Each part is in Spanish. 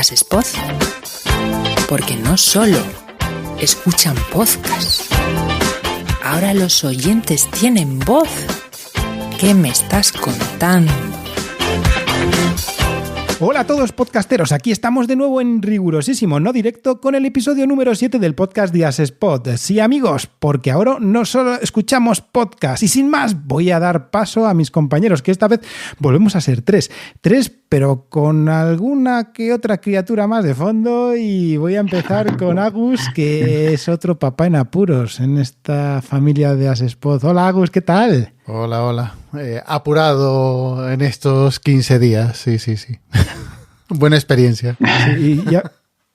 As Spot, porque no solo escuchan podcast, ahora los oyentes tienen voz. ¿Qué me estás contando? Hola a todos podcasteros, aquí estamos de nuevo en rigurosísimo no directo con el episodio número 7 del podcast de As Spot. Sí, amigos, porque ahora no solo escuchamos podcast y sin más voy a dar paso a mis compañeros, que esta vez volvemos a ser tres, pero con alguna que otra criatura más de fondo, y voy a empezar con Agus, que es otro papá en apuros en esta familia de As Spot. Hola Agus, ¿qué tal? Hola. Apurado en estos 15 días, sí. Buena experiencia. Sí,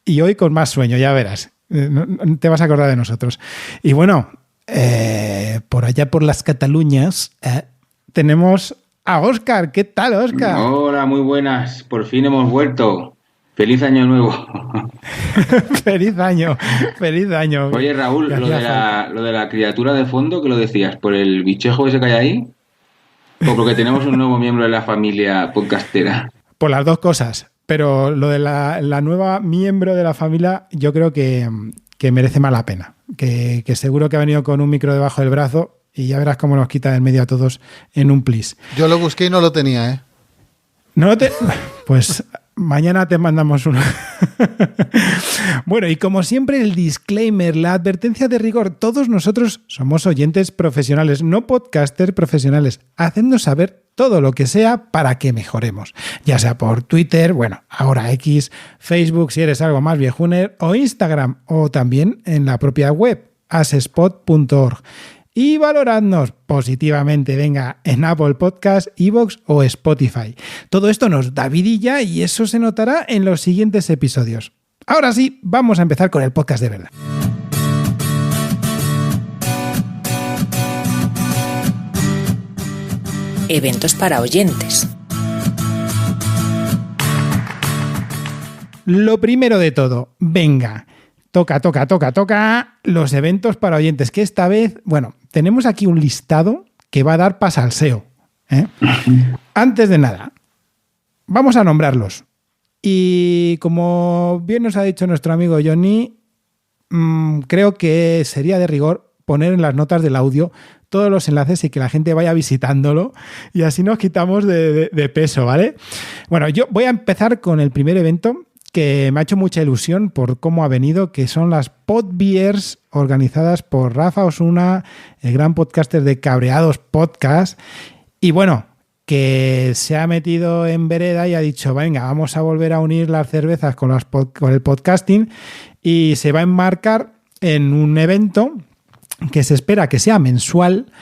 y hoy con más sueño, ya verás. No te vas a acordar de nosotros. Y bueno, por allá por las Cataluñas tenemos a Óscar. ¿Qué tal, Óscar? Hola, muy buenas. Por fin hemos vuelto. ¡Feliz año nuevo! ¡Feliz año! Oye, Raúl, lo de la criatura de fondo, ¿qué lo decías? ¿Por el bichejo ese que hay ahí? ¿O porque tenemos un nuevo miembro de la familia podcastera? Por las dos cosas. Pero lo de la nueva miembro de la familia, yo creo que merece más la pena. Que seguro que ha venido con un micro debajo del brazo y ya verás cómo nos quita del medio a todos en un plis. Yo lo busqué y no lo tenía, ¿eh? ¿No te...? Pues mañana te mandamos uno. Bueno, y como siempre el disclaimer, la advertencia de rigor. Todos nosotros somos oyentes profesionales, no podcasters profesionales. Hacednos saber todo lo que sea para que mejoremos. Ya sea por Twitter, bueno, ahora X, Facebook si eres algo más viejuner, o Instagram, o también en la propia web, asspot.org. Y valoradnos positivamente, venga, en Apple Podcast, iVoox o Spotify. Todo esto nos da vidilla y eso se notará en los siguientes episodios. Ahora sí, vamos a empezar con el podcast de verdad. Eventos para oyentes. Lo primero de todo, venga. Toca los eventos para oyentes, que esta vez, bueno, tenemos aquí un listado que va a dar para salseo, ¿eh? Antes de nada, vamos a nombrarlos. Y como bien nos ha dicho nuestro amigo Johnny, creo que sería de rigor poner en las notas del audio todos los enlaces y que la gente vaya visitándolo y así nos quitamos de peso, ¿vale? Bueno, yo voy a empezar con el primer evento que me ha hecho mucha ilusión por cómo ha venido, que son las Podbeers organizadas por Rafa Osuna, el gran podcaster de Cabreados Podcast. Y bueno, que se ha metido en vereda y ha dicho, venga, vamos a volver a unir las cervezas con el podcasting, y se va a enmarcar en un evento que se espera que sea mensual,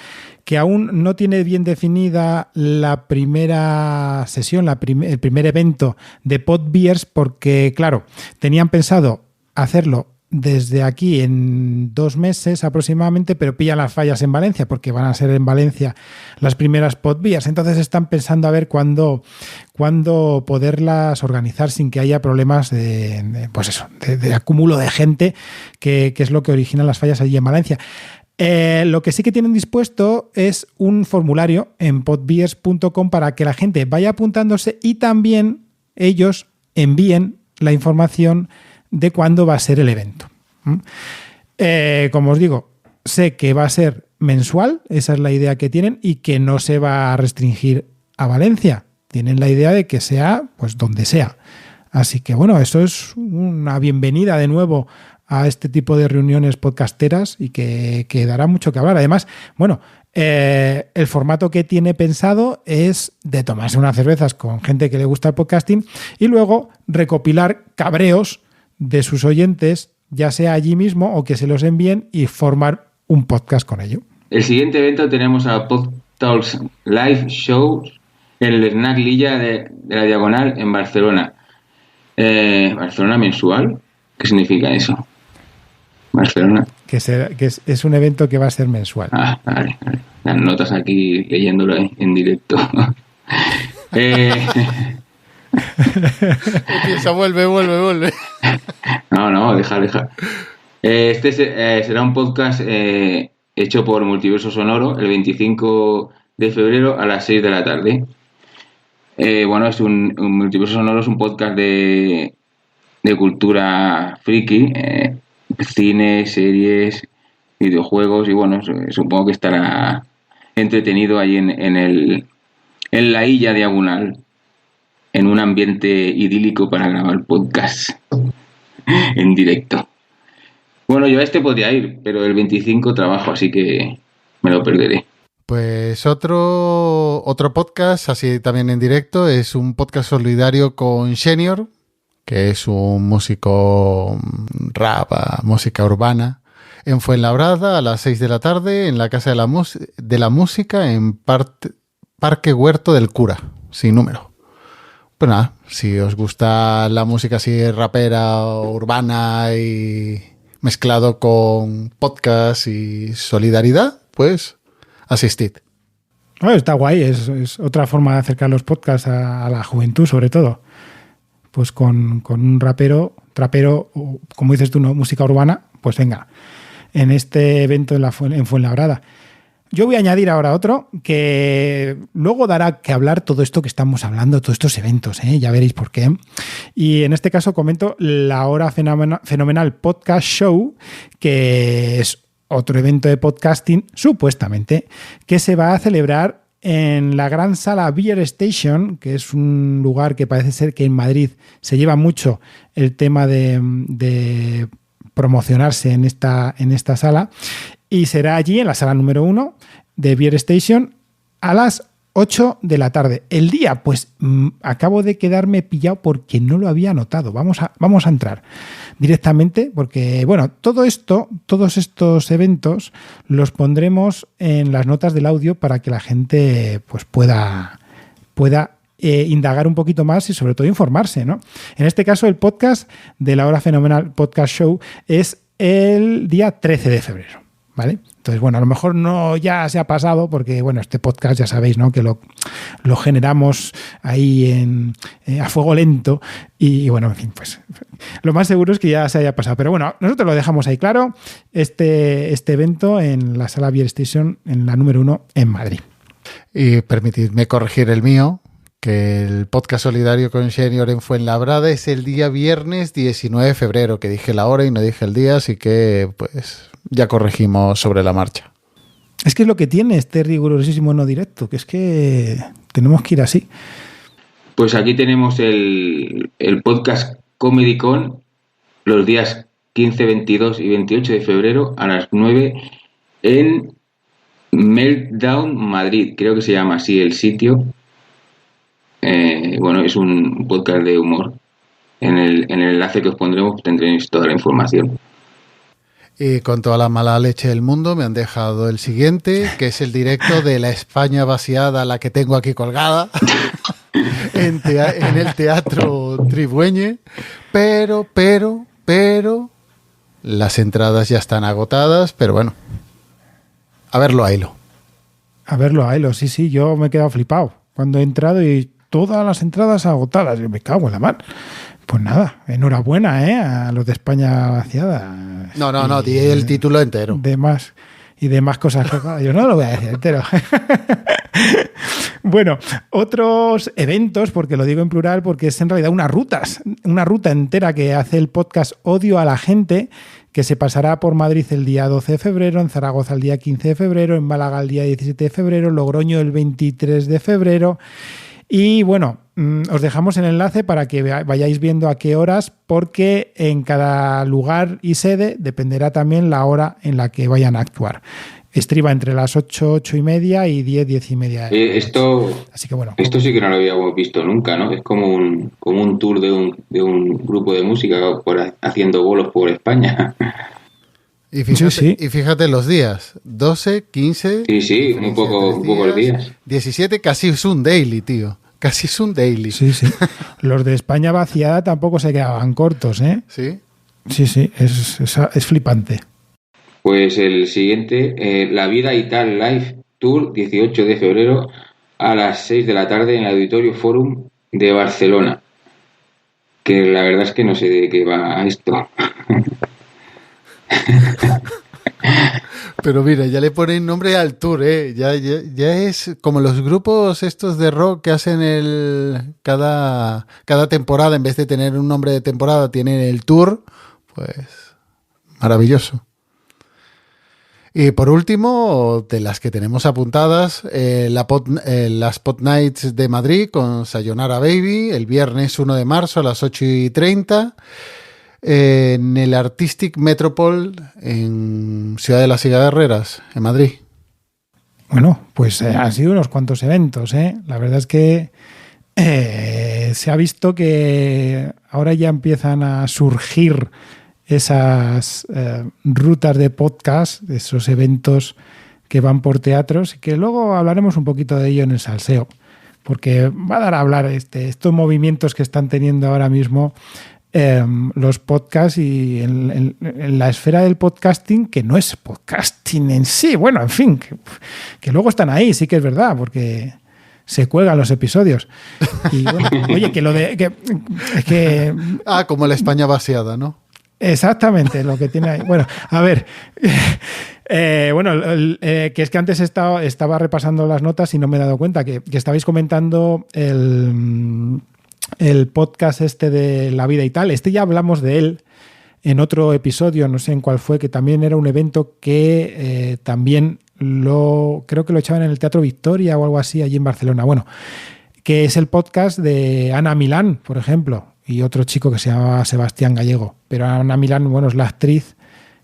que aún no tiene bien definida la primera sesión, el primer evento de Podbeers, porque, claro, tenían pensado hacerlo desde aquí en 2 meses aproximadamente, pero pillan las fallas en Valencia, porque van a ser en Valencia las primeras Podbeers. Entonces están pensando a ver cuándo poderlas organizar sin que haya problemas de acúmulo de gente, que es lo que origina las fallas allí en Valencia. Lo que sí que tienen dispuesto es un formulario en podbeers.com para que la gente vaya apuntándose y también ellos envíen la información de cuándo va a ser el evento. Como os digo, sé que va a ser mensual, esa es la idea que tienen, y que no se va a restringir a Valencia. Tienen la idea de que sea pues donde sea. Así que bueno, eso es una bienvenida de nuevo a este tipo de reuniones podcasteras y que dará mucho que hablar. Además, bueno, el formato que tiene pensado es de tomarse unas cervezas con gente que le gusta el podcasting y luego recopilar cabreos de sus oyentes, ya sea allí mismo o que se los envíen, y formar un podcast con ello. El siguiente evento tenemos a PodTalks Live Shows en el Snack Lilla de la Diagonal en Barcelona. ¿Barcelona mensual? ¿Qué significa eso? Barcelona. Que es un evento que va a ser mensual. Vale. Las notas aquí leyéndolo en directo. Piensa, vuelve. No, deja. Este será un podcast hecho por Multiverso Sonoro el 25 de febrero a las 6 de la tarde. Es un Multiverso Sonoro, es un podcast de de cultura friki, cine, series, videojuegos, y bueno, supongo que estará entretenido ahí en la Illa Diagonal, en un ambiente idílico para grabar podcast en directo. Bueno, yo a este podría ir, pero el 25 trabajo, así que me lo perderé. Pues otro podcast, así también en directo, es un podcast solidario con Senior, que es un músico rap, música urbana, en Fuenlabrada a las 6 de la tarde, en la Casa de la Música, en Parque Huerto del Cura, sin número. Pues nada, si os gusta la música así rapera, urbana y mezclado con podcast y solidaridad, pues asistid. Oh, está guay, es otra forma de acercar los podcasts a la juventud, sobre todo. Pues con un trapero, o, como dices tú, ¿no? Música urbana, pues venga, en este evento en Fuenlabrada. Yo voy a añadir ahora otro que luego dará que hablar todo esto que estamos hablando, todos estos eventos, ya veréis por qué. Y en este caso comento la Hora Fenomenal Podcast Show, que es otro evento de podcasting, supuestamente, que se va a celebrar en la gran sala Beer Station, que es un lugar que parece ser que en Madrid se lleva mucho el tema de promocionarse en esta sala, y será allí en la sala número 1 de Beer Station a las 8 de la tarde. El día, pues acabo de quedarme pillado porque no lo había anotado. Vamos a entrar directamente porque, bueno, todos estos eventos los pondremos en las notas del audio para que la gente pues pueda indagar un poquito más y sobre todo informarse, ¿no? En este caso, el podcast de la Hora Fenomenal Podcast Show es el día 13 de febrero. ¿Vale? Entonces, bueno, a lo mejor no ya se ha pasado porque, bueno, este podcast ya sabéis, ¿no? Que lo generamos ahí a fuego lento y, bueno, en fin, pues lo más seguro es que ya se haya pasado. Pero bueno, nosotros lo dejamos ahí claro, este evento en la sala Beer Station, en la número 1 en Madrid. Y permitidme corregir el mío, que el podcast solidario con Senior en Fuenlabrada es el día viernes 19 de febrero, que dije la hora y no dije el día, así que, pues... ya corregimos sobre la marcha. Es que es lo que tiene este rigurosísimo no directo, que es que tenemos que ir así. Pues aquí tenemos el podcast Comedy Con los días 15, 22 y 28 de febrero a las 9 en Meltdown, Madrid. Creo que se llama así el sitio. Bueno, es un podcast de humor. En el enlace que os pondremos tendréis toda la información. Y con toda la mala leche del mundo me han dejado el siguiente, que es el directo de La España Vaciada, la que tengo aquí colgada, en el Teatro Tribueñe, pero, las entradas ya están agotadas, pero bueno, a verlo, Ailo. A verlo, Ailo, sí, yo me he quedado flipado cuando he entrado y todas las entradas agotadas, yo me cago en la mar. Pues nada, enhorabuena, a los de España Vaciada. No, di el título entero. De más cosas. Yo no lo voy a decir entero. Bueno, otros eventos, porque lo digo en plural, porque es en realidad una ruta entera que hace el podcast Odio a la Gente, que se pasará por Madrid el día 12 de febrero, en Zaragoza el día 15 de febrero, en Málaga el día 17 de febrero, Logroño el 23 de febrero. Y bueno, os dejamos el enlace para que vayáis viendo a qué horas, porque en cada lugar y sede dependerá también la hora en la que vayan a actuar. Estriba entre las 8, 8 y media y 10, 10 y media. Así que bueno. Esto sí que no lo habíamos visto nunca, ¿no? Es como un tour de un grupo de música haciendo bolos por España. Y fíjate los días, 12, 15... Sí, un poco los días. 17, casi es un daily, tío. Casi es un daily. Sí. Los de España Vaciada tampoco se quedaban cortos, ¿eh? Sí. Sí, es flipante. Pues el siguiente, La Vida y Tal Live Tour, 18 de febrero a las 6 de la tarde en el Auditorio Forum de Barcelona. Que la verdad es que no sé de qué va esto. Pero mira, ya le ponen nombre al tour, ¿eh? Ya es como los grupos estos de rock que hacen cada temporada, en vez de tener un nombre de temporada, tienen el tour. Pues maravilloso. Y por último, de las que tenemos apuntadas, las Pod Nights de Madrid con Sayonara Baby, el viernes 1 de marzo a las 8:30. En el Artistic Metropol en Ciudad de las Cigarreras, en Madrid. Bueno, pues han sido unos cuantos eventos, ¿eh? La verdad es que se ha visto que ahora ya empiezan a surgir esas rutas de podcast, esos eventos que van por teatros, y que luego hablaremos un poquito de ello en el salseo, porque va a dar a hablar estos movimientos que están teniendo ahora mismo los podcasts y en la esfera del podcasting, que no es podcasting en sí, bueno, en fin, que luego están ahí, sí que es verdad, porque se cuelgan los episodios. Y bueno, oye, que lo de... que como la España vaciada, ¿no? Exactamente, lo que tiene ahí. Bueno, a ver... que es que antes estaba repasando las notas y no me he dado cuenta que estabais comentando el podcast de La Vida y Tal. Ya hablamos de él en otro episodio, no sé en cuál fue, que también era un evento que también creo que lo echaban en el Teatro Victoria o algo así allí en Barcelona. Bueno, que es el podcast de Ana Milán, por ejemplo, y otro chico que se llama Sebastián Gallego. Pero Ana Milán, bueno, es la actriz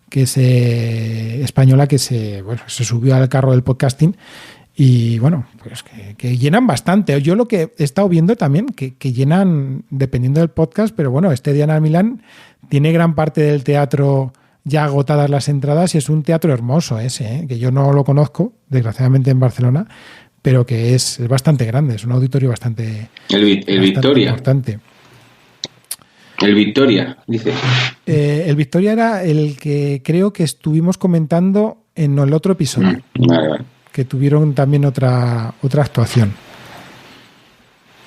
que es española que se subió al carro del podcasting. Y bueno, pues que llenan bastante. Yo lo que he estado viendo también, que llenan, dependiendo del podcast, pero bueno, de Ana Milán tiene gran parte del teatro ya agotadas las entradas y es un teatro hermoso ese, que yo no lo conozco, desgraciadamente en Barcelona, pero que es bastante grande, es un auditorio bastante, bastante Victoria. Importante. El Victoria, dices. El Victoria era el que creo que estuvimos comentando en el otro episodio. Vale. Que tuvieron también otra actuación.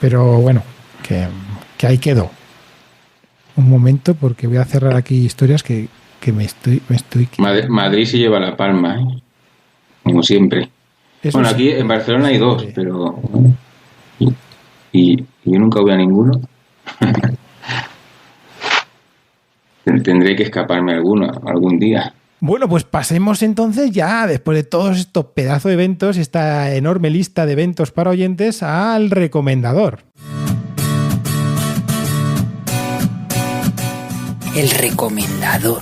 Pero bueno, que ahí quedó. Un momento, porque voy a cerrar aquí historias que me estoy... Madrid se lleva la palma, ¿eh? Como siempre. Eso bueno, sí, aquí en Barcelona hay dos, sí. pero... Y yo nunca voy a ninguno. Tendré que escaparme algún día. Bueno, pues pasemos entonces ya, después de todos estos pedazos de eventos, esta enorme lista de eventos para oyentes, al recomendador. El recomendador.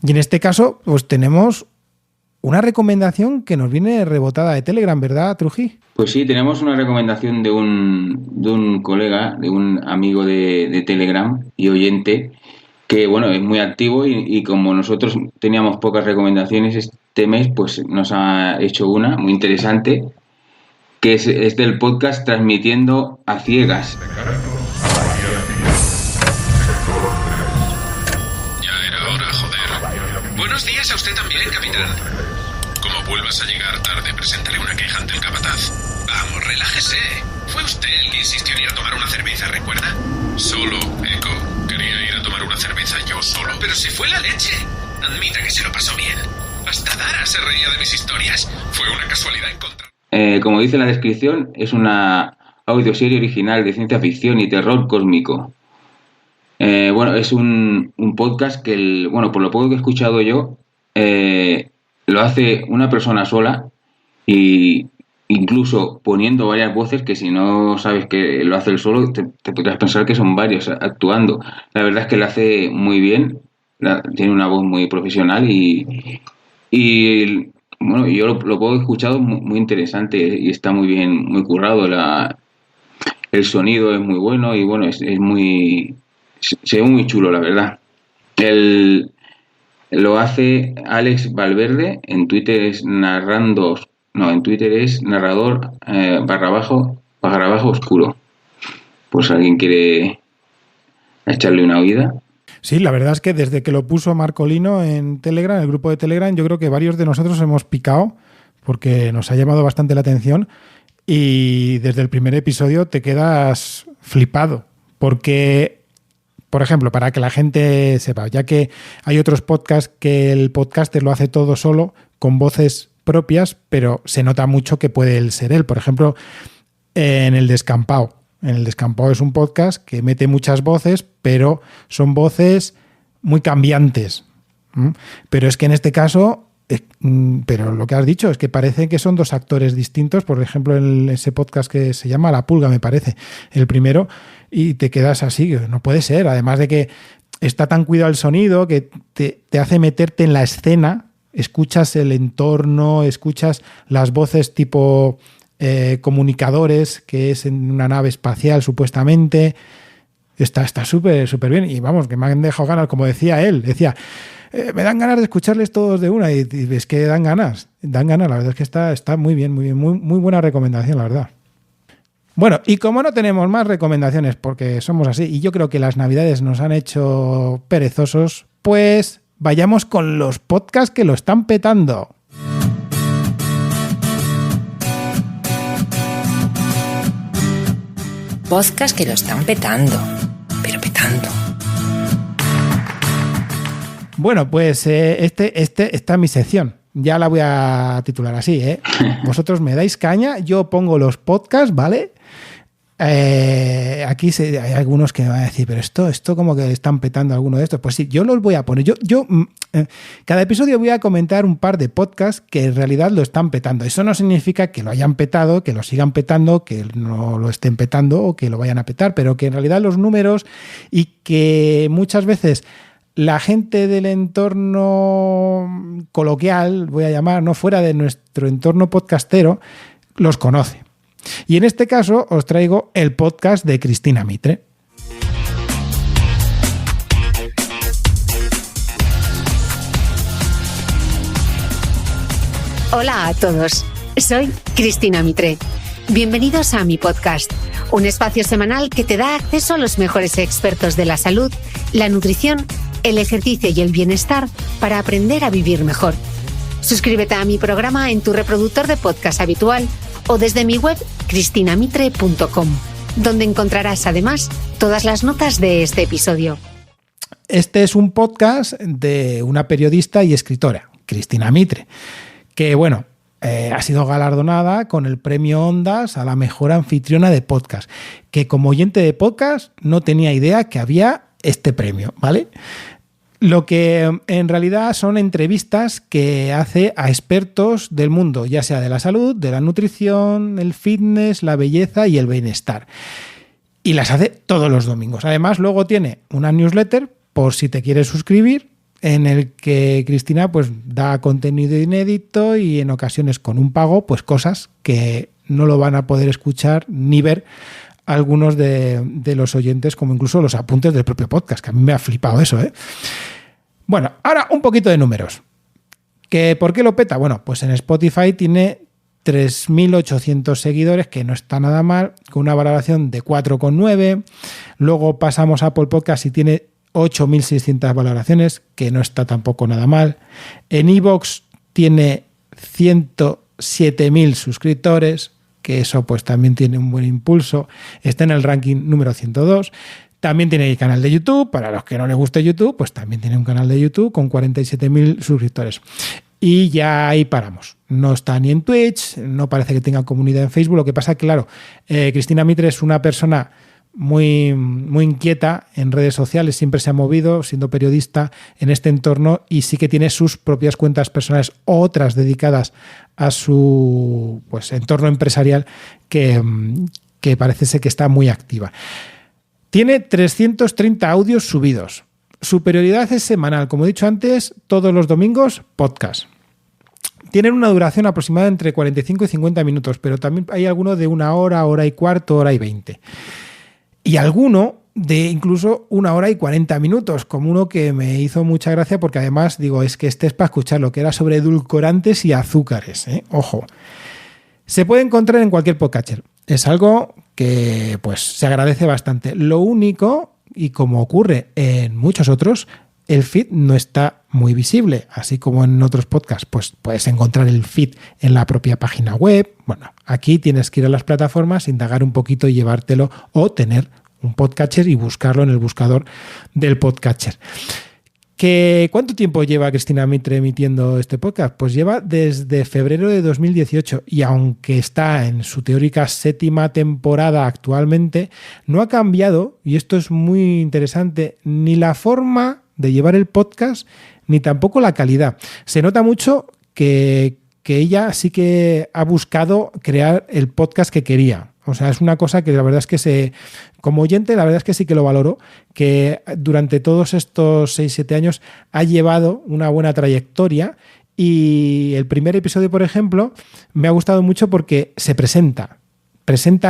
Y en este caso, pues tenemos una recomendación que nos viene rebotada de Telegram, ¿verdad, Trují? Pues sí, tenemos una recomendación de un colega, de un amigo de Telegram y oyente, que bueno, es muy activo y como nosotros teníamos pocas recomendaciones este mes, pues nos ha hecho una muy interesante, que es del podcast Transmitiendo a Ciegas. Ya era hora, joder. Buenos días a usted también, capitán. Como vuelvas a llegar tarde, presentaré una queja ante el capataz. Vamos, relájese. Fue usted el que insistió en ir a tomar una cerveza, ¿recuerda? Solo, Eco. Quería ir a tomar una cerveza yo solo. Pero se fue la leche. Admita que se lo pasó bien. Hasta Dara se reía de mis historias. Fue una casualidad encontrar. Como dice la descripción, es una audioserie original de ciencia ficción y terror cósmico. Bueno, es un podcast que, por lo poco que he escuchado yo, lo hace una persona sola y incluso poniendo varias voces que si no sabes que lo hace él solo te podrías pensar que son varios actuando. La verdad es que lo hace muy bien, tiene una voz muy profesional y bueno, yo lo poco que he escuchado muy, muy interesante y está muy bien, muy currado. El sonido es muy bueno y bueno, es muy... se ve muy chulo, la verdad. Lo hace Alex Valverde, en Twitter es narrador __ oscuro. Pues alguien quiere echarle una oída. Sí, la verdad es que desde que lo puso Marcolino en Telegram, el grupo de Telegram, yo creo que varios de nosotros hemos picado porque nos ha llamado bastante la atención y desde el primer episodio te quedas flipado porque Por ejemplo, para que la gente sepa, ya que hay otros podcasts que el podcaster lo hace todo solo, con voces propias, pero se nota mucho que puede ser él. Por ejemplo, en El Descampado. En El Descampado es un podcast que mete muchas voces, pero son voces muy cambiantes. Pero es que en este caso, pero lo que has dicho es que parece que son dos actores distintos. Por ejemplo, en ese podcast que se llama La Pulga, me parece, el primero, y te quedas así, no puede ser. Además de que está tan cuidado el sonido que te hace meterte en la escena, escuchas el entorno, escuchas las voces tipo comunicadores, que es en una nave espacial supuestamente. Está súper bien. Y vamos, que me han dejado ganas, como decía él, me dan ganas de escucharles todos de una, y es que dan ganas, la verdad es que está muy bien, muy buena recomendación, la verdad. Bueno, y como no tenemos más recomendaciones porque somos así, y yo creo que las navidades nos han hecho perezosos, pues vayamos con los podcasts que lo están petando. Podcasts que lo están petando, pero petando. Bueno, pues esta es mi sección. Ya la voy a titular así, ¿eh? Vosotros me dais caña, yo pongo los podcasts, ¿vale? Aquí hay algunos que me van a decir, pero esto como que están petando alguno de estos. Pues sí, yo los voy a poner. Cada episodio voy a comentar un par de podcasts que en realidad lo están petando. Eso no significa que lo hayan petado, que lo sigan petando, que no lo estén petando o que lo vayan a petar, pero que en realidad los números, y que muchas veces la gente del entorno coloquial, voy a llamar, no fuera de nuestro entorno podcastero, los conoce. Y en este caso os traigo el podcast de Cristina Mitre. Hola a todos, soy Cristina Mitre. Bienvenidos a mi podcast, un espacio semanal que te da acceso a los mejores expertos de la salud, la nutrición, el ejercicio y el bienestar para aprender a vivir mejor. Suscríbete a mi programa en tu reproductor de podcast habitual o desde mi web cristinamitre.com, donde encontrarás además todas las notas de este episodio. Este es un podcast de una periodista y escritora, Cristina Mitre, que bueno, ha sido galardonada con el premio Ondas a la mejor anfitriona de podcast, que como oyente de podcast no tenía idea que había este premio, ¿vale? Lo que en realidad son entrevistas que hace a expertos del mundo, ya sea de la salud, de la nutrición, el fitness, la belleza y el bienestar. Y las hace todos los domingos. Además, luego tiene una newsletter, por si te quieres suscribir, en el que Cristina pues da contenido inédito y en ocasiones con un pago, pues cosas que no lo van a poder escuchar ni ver algunos de los oyentes, como incluso los apuntes del propio podcast, que a mí me ha flipado eso, ¿eh? Bueno, ahora un poquito de números. ¿Por qué lo peta? Bueno, pues en Spotify tiene 3.800 seguidores, que no está nada mal, con una valoración de 4,9. Luego pasamos a Apple Podcast y tiene 8.600 valoraciones, que no está tampoco nada mal. En iVoox tiene 107.000 suscriptores, que eso pues también tiene un buen impulso. Está en el ranking número 102. También tiene el canal de YouTube. Para los que no les guste YouTube, pues también tiene un canal de YouTube con 47.000 suscriptores. Y ya ahí paramos. No está ni en Twitch, no parece que tenga comunidad en Facebook. Lo que pasa es que, claro, Cristina Mitre es una persona muy inquieta en redes sociales, siempre se ha movido siendo periodista en este entorno, y sí que tiene sus propias cuentas personales, otras dedicadas a su pues entorno empresarial, que parece ser que está muy activa. Tiene 330 audios subidos. Su periodicidad es semanal, como he dicho antes, todos los domingos, podcast. Tienen una duración aproximada entre 45 y 50 minutos, pero también hay alguno de 1 hora, hora y cuarto, hora y 20. Y alguno de incluso 1 hora y 40 minutos, como uno que me hizo mucha gracia, porque además, digo, es que este es para escuchar, lo que era sobre edulcorantes y azúcares, ¿eh? Ojo. Se puede encontrar en cualquier podcatcher. Es algo que pues se agradece bastante. Lo único, y como ocurre en muchos otros, el feed no está muy visible, así como en otros podcasts, pues puedes encontrar el feed en la propia página web. Bueno, aquí tienes que ir a las plataformas, indagar un poquito y llevártelo, o tener un podcatcher y buscarlo en el buscador del podcatcher. ¿Cuánto tiempo lleva Cristina Mitre emitiendo este podcast? Pues lleva desde febrero de 2018 y aunque está en su teórica 7ª temporada actualmente, no ha cambiado, y esto es muy interesante, ni la forma de llevar el podcast ni tampoco la calidad. Se nota mucho que ella sí que ha buscado crear el podcast que quería. O sea, es una cosa que la verdad es que como oyente, la verdad es que sí que lo valoro, que durante todos estos 6-7 años ha llevado una buena trayectoria y el primer episodio, por ejemplo, me ha gustado mucho porque se presenta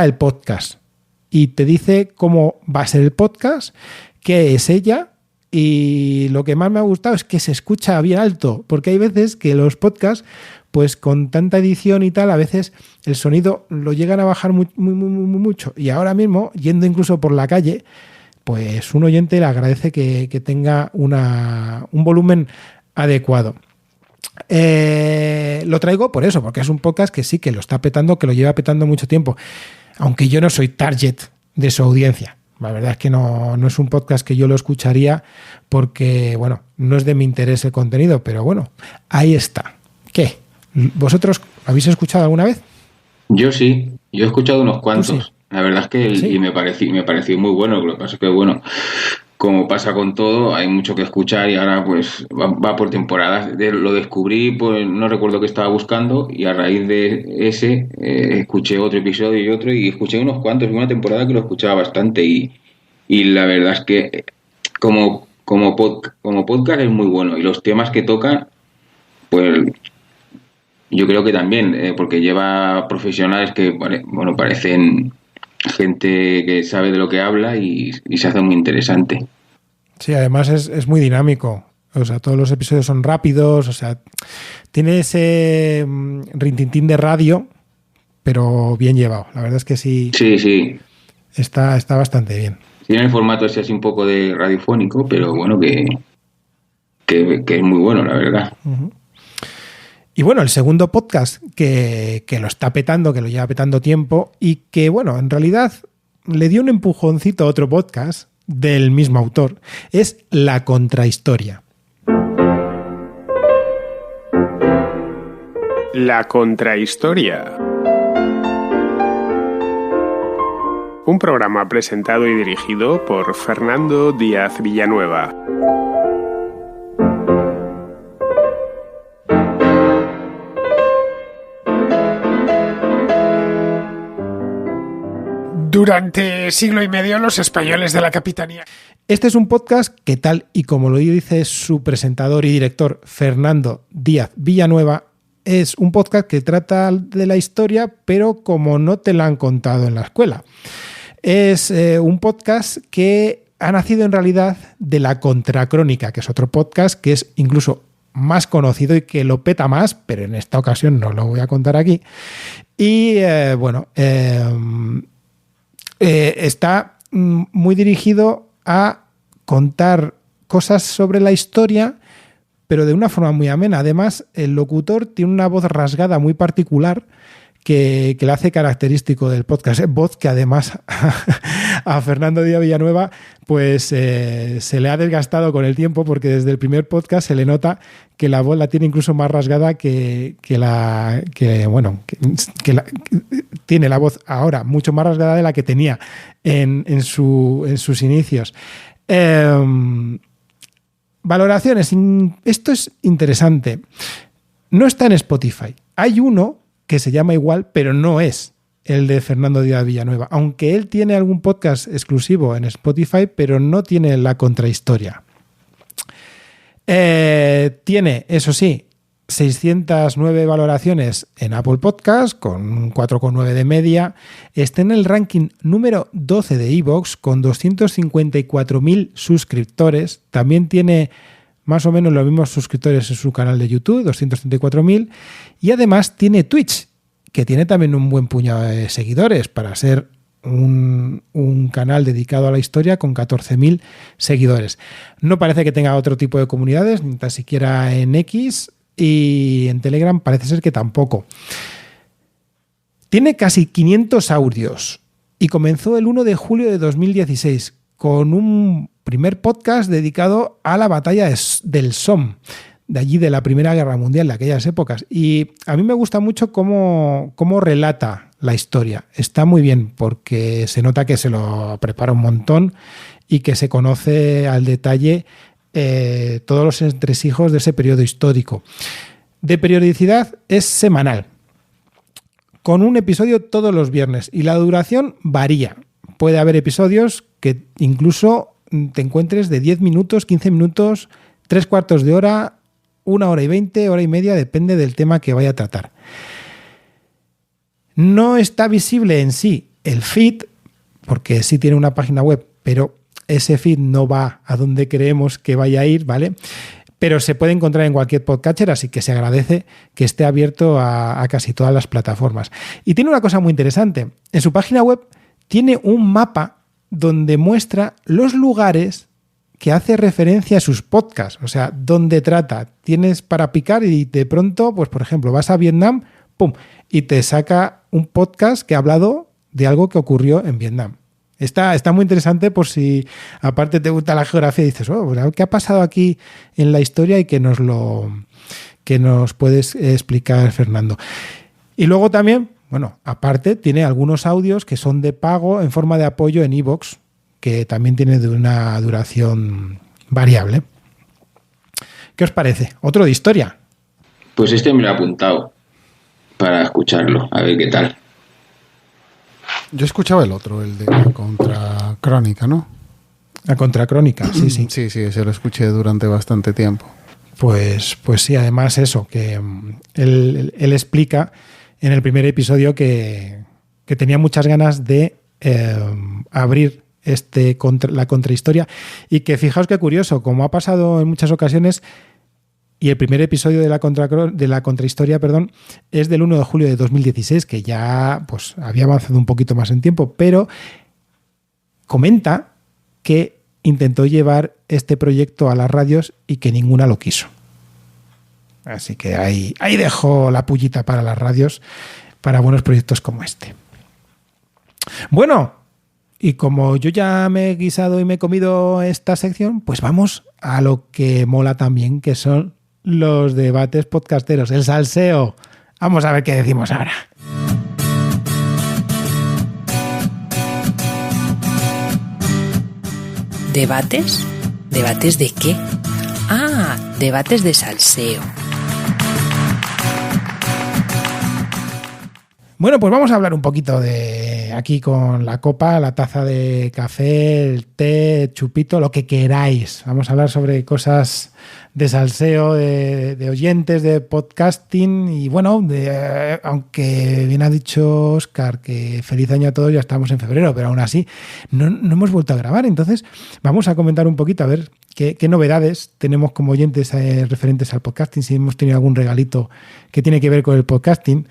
el podcast y te dice cómo va a ser el podcast, qué es ella. Y lo que más me ha gustado es que se escucha bien alto, porque hay veces que los podcasts, pues con tanta edición y tal, a veces el sonido lo llegan a bajar mucho. Y ahora mismo, yendo incluso por la calle, pues un oyente le agradece que tenga un volumen adecuado. Lo traigo por eso, porque es un podcast que sí que lo está petando, que lo lleva petando mucho tiempo, aunque yo no soy target de su audiencia. La verdad es que no es un podcast que yo lo escucharía porque, bueno, no es de mi interés el contenido, pero bueno, ahí está. ¿Qué? ¿Vosotros habéis escuchado alguna vez? Yo sí, yo he escuchado unos cuantos. Sí. La verdad es que ¿Sí? Y me pareció muy bueno. Lo que pasa es que, bueno, como pasa con todo, hay mucho que escuchar y ahora pues va por temporadas. Lo descubrí, pues no recuerdo qué estaba buscando y a raíz de ese escuché otro episodio y otro y escuché unos cuantos. Una temporada que lo escuchaba bastante y la verdad es que como podcast es muy bueno y los temas que tocan, pues yo creo que también, porque lleva profesionales que, bueno, parecen gente que sabe de lo que habla y se hace muy interesante. Sí, además es muy dinámico. O sea, todos los episodios son rápidos, o sea, tiene ese rintintín de radio, pero bien llevado. La verdad es que sí. Sí. Está bastante bien. Tiene el formato ese así un poco de radiofónico, pero bueno, que es muy bueno, la verdad. Uh-huh. Y bueno, el segundo podcast que lo está petando, que lo lleva petando tiempo y que, bueno, en realidad le dio un empujoncito a otro podcast del mismo autor, es La Contrahistoria. La Contrahistoria. Un programa presentado y dirigido por Fernando Díaz Villanueva. Durante siglo y medio los españoles de la capitanía. Este es un podcast que, tal y como lo dice su presentador y director Fernando Díaz Villanueva, es un podcast que trata de la historia, pero como no te la han contado en la escuela. Es un podcast que ha nacido en realidad de La Contracrónica, que es otro podcast que es incluso más conocido y que lo peta más, pero en esta ocasión no lo voy a contar aquí. Y está muy dirigido a contar cosas sobre la historia, pero de una forma muy amena. Además, el locutor tiene una voz rasgada muy particular que le hace característico del podcast. Voz que además a Fernando Díaz Villanueva pues se le ha desgastado con el tiempo, porque desde el primer podcast se le nota que la voz la tiene incluso más rasgada tiene la voz ahora mucho más rasgada de la que tenía en sus inicios. Valoraciones. Esto es interesante. No está en Spotify. Hay uno que se llama igual, pero no es el de Fernando Díaz Villanueva, aunque él tiene algún podcast exclusivo en Spotify, pero no tiene La Contrahistoria. Tiene, eso sí, 609 valoraciones en Apple Podcast, con 4,9 de media. Está en el ranking número 12 de iVoox, con 254.000 suscriptores. También tiene más o menos los mismos suscriptores en su canal de YouTube, 234.000. Y además tiene Twitch, que tiene también un buen puñado de seguidores para ser un canal dedicado a la historia con 14.000 seguidores. No parece que tenga otro tipo de comunidades, ni tan siquiera en X, y en Telegram parece ser que tampoco. Tiene casi 500 audios y comenzó el 1 de julio de 2016 con un primer podcast dedicado a la batalla del Somme, de allí de la Primera Guerra Mundial, de aquellas épocas. Y a mí me gusta mucho cómo relata la historia. Está muy bien porque se nota que se lo prepara un montón y que se conoce al detalle todos los entresijos de ese periodo histórico. De periodicidad es semanal, con un episodio todos los viernes, y la duración varía. Puede haber episodios que incluso te encuentres de 10 minutos, 15 minutos, 3/4 de hora, 1 hora y 20, hora y media, depende del tema que vaya a tratar. No está visible en sí el feed, porque sí tiene una página web, pero ese feed no va a donde creemos que vaya a ir, ¿vale? Pero se puede encontrar en cualquier podcatcher, así que se agradece que esté abierto a casi todas las plataformas. Y tiene una cosa muy interesante. En su página web tiene un mapa donde muestra los lugares que hace referencia a sus podcasts, o sea, donde trata. Tienes para picar y de pronto, pues por ejemplo, vas a Vietnam, ¡pum!, y te saca un podcast que ha hablado de algo que ocurrió en Vietnam. Está muy interesante por si aparte te gusta la geografía y dices, ¿qué ha pasado aquí en la historia? Y que nos puedes explicar, Fernando. Y luego también, bueno, aparte tiene algunos audios que son de pago en forma de apoyo en iVoox, que también tiene de una duración variable. ¿Qué os parece? ¿Otro de historia? Pues este me lo he apuntado para escucharlo, a ver qué tal. Yo escuchaba el otro, el de la Contracrónica, ¿no? La Contracrónica, sí. Sí, se lo escuché durante bastante tiempo. Pues sí, además eso, que él explica en el primer episodio que tenía muchas ganas de abrir la contrahistoria, y que fijaos qué curioso, como ha pasado en muchas ocasiones, y el primer episodio de la contrahistoria, es del 1 de julio de 2016, que ya pues había avanzado un poquito más en tiempo, pero comenta que intentó llevar este proyecto a las radios y que ninguna lo quiso. Así que ahí dejo la pullita para las radios, para buenos proyectos como este. Bueno, y como yo ya me he guisado y me he comido esta sección, pues vamos a lo que mola también, que son los debates podcasteros, el salseo. Vamos a ver qué decimos ahora. ¿Debates? ¿Debates de qué? Ah, debates de salseo. Bueno, pues vamos a hablar un poquito de aquí con la copa, la taza de café, el té, el chupito, lo que queráis. Vamos a hablar sobre cosas de salseo, de oyentes, de podcasting y bueno, aunque bien ha dicho Óscar que feliz año a todos, ya estamos en febrero, pero aún así no hemos vuelto a grabar. Entonces vamos a comentar un poquito a ver qué novedades tenemos como oyentes referentes al podcasting, si hemos tenido algún regalito que tiene que ver con el podcasting.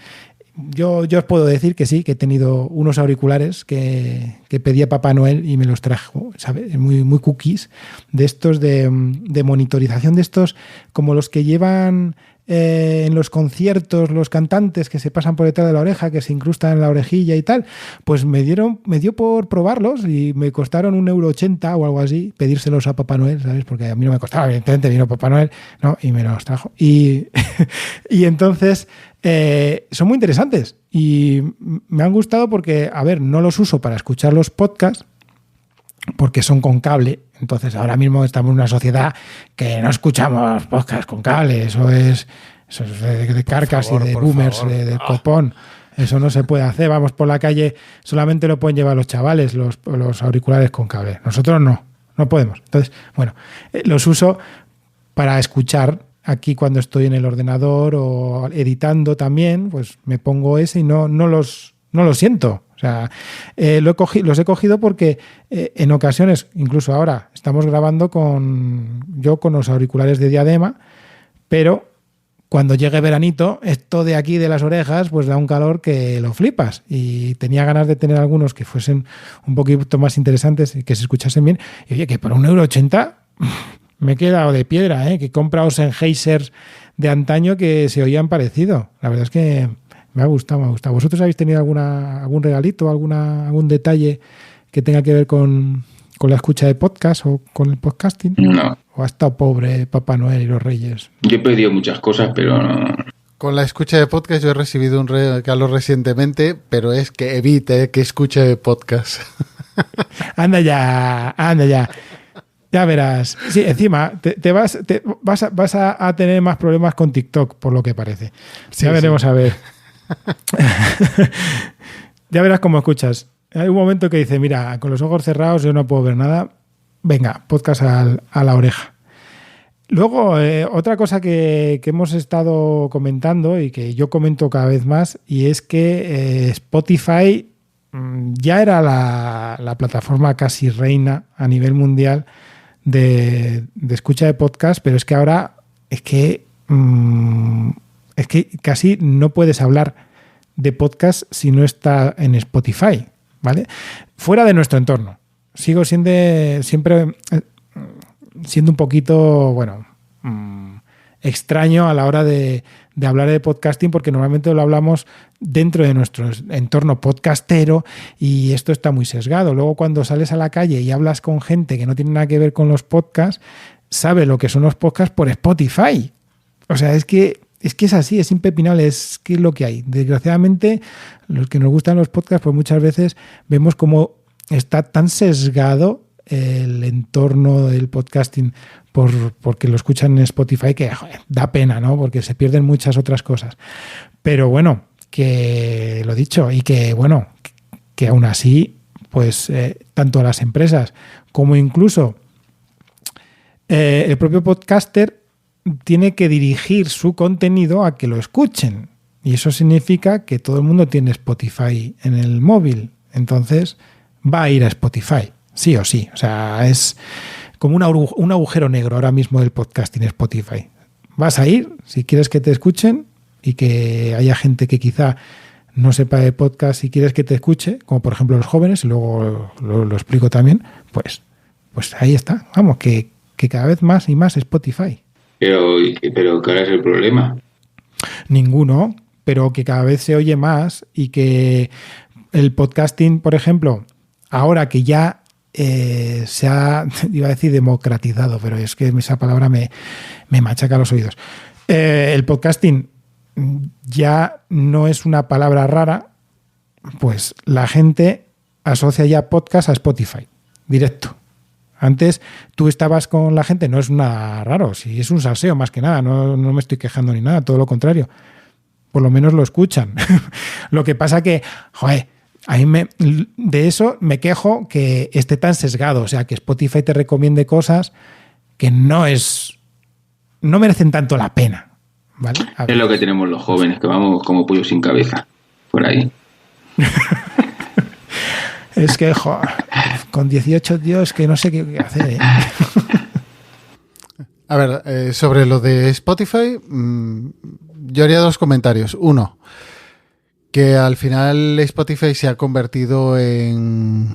Yo os puedo decir que sí, que he tenido unos auriculares que pedía Papá Noel y me los trajo, ¿sabes? Muy, muy cookies, de estos de monitorización, de estos como los que llevan en los conciertos los cantantes, que se pasan por detrás de la oreja, que se incrustan en la orejilla y tal. Pues me dio por probarlos y me costaron 1,80 € o algo así, pedírselos a Papá Noel, ¿sabes? Porque a mí no me costaba, evidentemente vino Papá Noel, ¿no? Y me los trajo. Y entonces son muy interesantes y me han gustado porque, a ver, no los uso para escuchar los podcasts porque son con cable. Entonces ahora mismo estamos en una sociedad que no escuchamos podcasts con cable. Eso es de carcas y de boomers, de copón. Eso no se puede hacer. Vamos por la calle, solamente lo pueden llevar los chavales, los auriculares con cable. Nosotros no podemos. Entonces, bueno, los uso para escuchar aquí cuando estoy en el ordenador o editando también, pues me pongo ese y no los siento. O sea, los he cogido porque en ocasiones, incluso ahora, estamos grabando con los auriculares de diadema, pero cuando llegue veranito, esto de aquí de las orejas pues da un calor que lo flipas. Y tenía ganas de tener algunos que fuesen un poquito más interesantes y que se escuchasen bien. Y oye, que por 1,80 € me he quedado de piedra, que he comprado Sennheiser de antaño que se oían parecido. La verdad es que Me ha gustado, me ha gustado. ¿Vosotros habéis tenido algún regalito, algún detalle que tenga que ver con la escucha de podcast o con el podcasting? No. ¿O ha estado pobre Papá Noel y los Reyes? Yo he pedido muchas cosas, pero no. Con la escucha de podcast yo he recibido un regalo recientemente, pero es que evite que escuche podcast. Anda ya. Ya verás. Sí, encima vas a tener más problemas con TikTok, por lo que parece. Sí, ya veremos, sí. a ver. Ya verás cómo escuchas. Hay un momento que dice, mira, con los ojos cerrados yo no puedo ver nada. Venga, podcast a la oreja. Luego, otra cosa que hemos estado comentando y que yo comento cada vez más, y es que Spotify ya era la plataforma casi reina a nivel mundial de escucha de podcast, pero es que ahora es que casi no puedes hablar de podcast si no está en Spotify, ¿vale? Fuera de nuestro entorno. Sigo siempre siendo un poquito, extraño a la hora de hablar de podcasting, porque normalmente lo hablamos dentro de nuestro entorno podcastero y esto está muy sesgado. Luego, cuando sales a la calle y hablas con gente que no tiene nada que ver con los podcasts, sabe lo que son los podcasts por Spotify. O sea, es que es así, es impepinable, es que es lo que hay. Desgraciadamente, los que nos gustan los podcasts, pues muchas veces vemos cómo está tan sesgado el entorno del podcasting porque lo escuchan en Spotify, que da pena, ¿no? Porque se pierden muchas otras cosas. Pero bueno, que lo dicho, y que bueno, que aún así, pues tanto a las empresas como incluso el propio podcaster tiene que dirigir su contenido a que lo escuchen. Y eso significa que todo el mundo tiene Spotify en el móvil. Entonces va a ir a Spotify, sí o sí. O sea, es como un agujero negro ahora mismo del podcasting, Spotify. Vas a ir, si quieres que te escuchen y que haya gente que quizá no sepa de podcast y quieres que te escuche, como por ejemplo los jóvenes, y luego lo explico también, pues ahí está. Vamos, que cada vez más y más Spotify. Pero ¿cuál es el problema? Ninguno, pero que cada vez se oye más y que el podcasting, por ejemplo, ahora que ya se ha, iba a decir democratizado, pero es que esa palabra me machaca los oídos. El podcasting ya no es una palabra rara, pues la gente asocia ya podcast a Spotify, directo. Antes tú estabas con la gente, no es nada raro, si es un salseo más que nada, no me estoy quejando ni nada, todo lo contrario. Por lo menos lo escuchan. Lo que pasa que, a mí de eso me quejo que esté tan sesgado, o sea, que Spotify te recomiende cosas que no merecen tanto la pena, ¿vale? Es lo que tenemos los jóvenes, que vamos como pollos sin cabeza, por ahí. Es que, con 18 tíos que no sé qué hacer, ¿eh? A ver, sobre lo de Spotify, yo haría dos comentarios. Uno, que al final Spotify se ha convertido en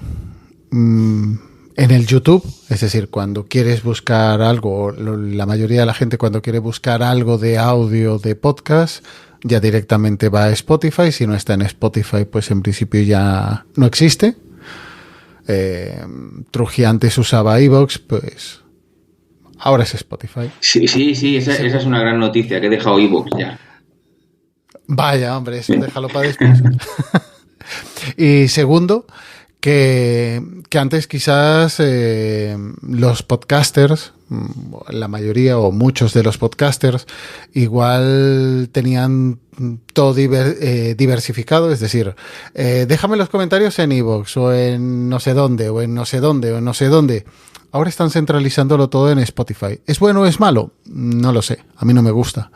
el YouTube, es decir, cuando quieres buscar algo, la mayoría de la gente cuando quiere buscar algo de audio, de podcast, ya directamente va a Spotify. Si no está en Spotify, pues en principio ya no existe. Trujillo antes usaba iVoox, pues ahora es Spotify. Sí, esa es una gran noticia, que he dejado iVoox ya. Vaya, hombre, eso déjalo para después. Y segundo, que antes quizás los podcasters, la mayoría o muchos de los podcasters, igual tenían todo diversificado, es decir, déjame los comentarios en iVoox o en no sé dónde, o en no sé dónde, o en no sé dónde. Ahora están centralizándolo todo en Spotify. ¿Es bueno o es malo? No lo sé, a mí no me gusta,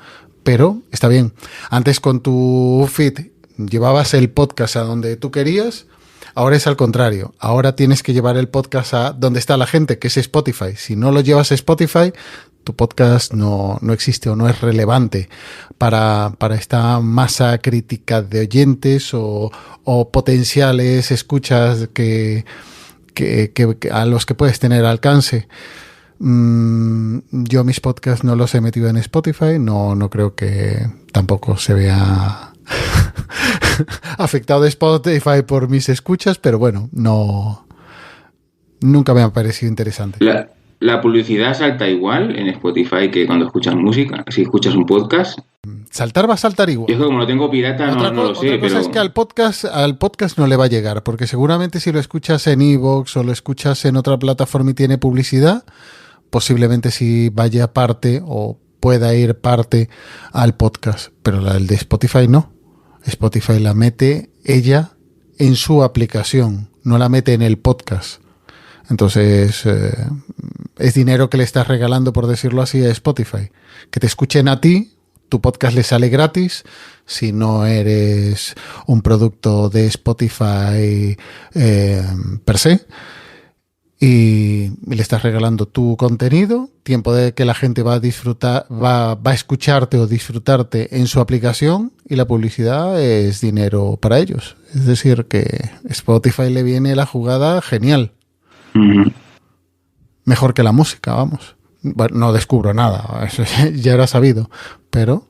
pero está bien. Antes con tu feed llevabas el podcast a donde tú querías. Ahora es al contrario. Ahora tienes que llevar el podcast a donde está la gente, que es Spotify. Si no lo llevas a Spotify, tu podcast no existe o no es relevante para esta masa crítica de oyentes o potenciales escuchas que a los que puedes tener alcance. Yo mis podcasts no los he metido en Spotify. No creo que tampoco se vea afectado de Spotify por mis escuchas, pero bueno, nunca me ha parecido interesante. ¿La publicidad salta igual en Spotify que cuando escuchas música? Si escuchas un podcast. Saltar va a saltar igual. Yo como lo tengo pirata no lo sé. Otra cosa es que al podcast no le va a llegar, porque seguramente si lo escuchas en iVoox o lo escuchas en otra plataforma y tiene publicidad, posiblemente sí vaya parte o pueda ir parte al podcast. Pero el de Spotify no. Spotify la mete ella en su aplicación, no la mete en el podcast. Entonces, es dinero que le estás regalando, por decirlo así, a Spotify. Que te escuchen a ti, tu podcast le sale gratis. Si no eres un producto de Spotify per se. Y le estás regalando tu contenido, tiempo de que la gente va a disfrutar, va a escucharte o disfrutarte en su aplicación, y la publicidad es dinero para ellos. Es decir, que Spotify le viene la jugada genial. Mejor que la música, vamos. Bueno, no descubro nada, eso ya era sabido, pero...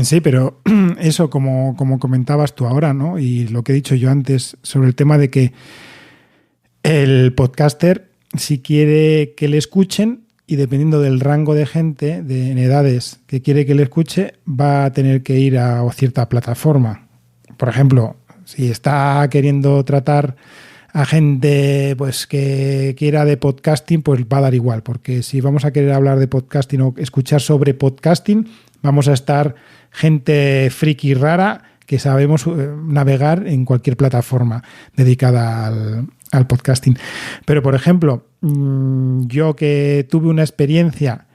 Sí, pero eso, como comentabas tú ahora, ¿no? Y lo que he dicho yo antes sobre el tema de que el podcaster, si quiere que le escuchen, y dependiendo del rango de gente, en edades que quiere que le escuche, va a tener que ir a cierta plataforma. Por ejemplo, si está queriendo tratar a gente pues que quiera de podcasting, pues va a dar igual, porque si vamos a querer hablar de podcasting o escuchar sobre podcasting, vamos a estar gente friki rara que sabemos navegar en cualquier plataforma dedicada al podcasting. Pero, por ejemplo, yo que tuve una experiencia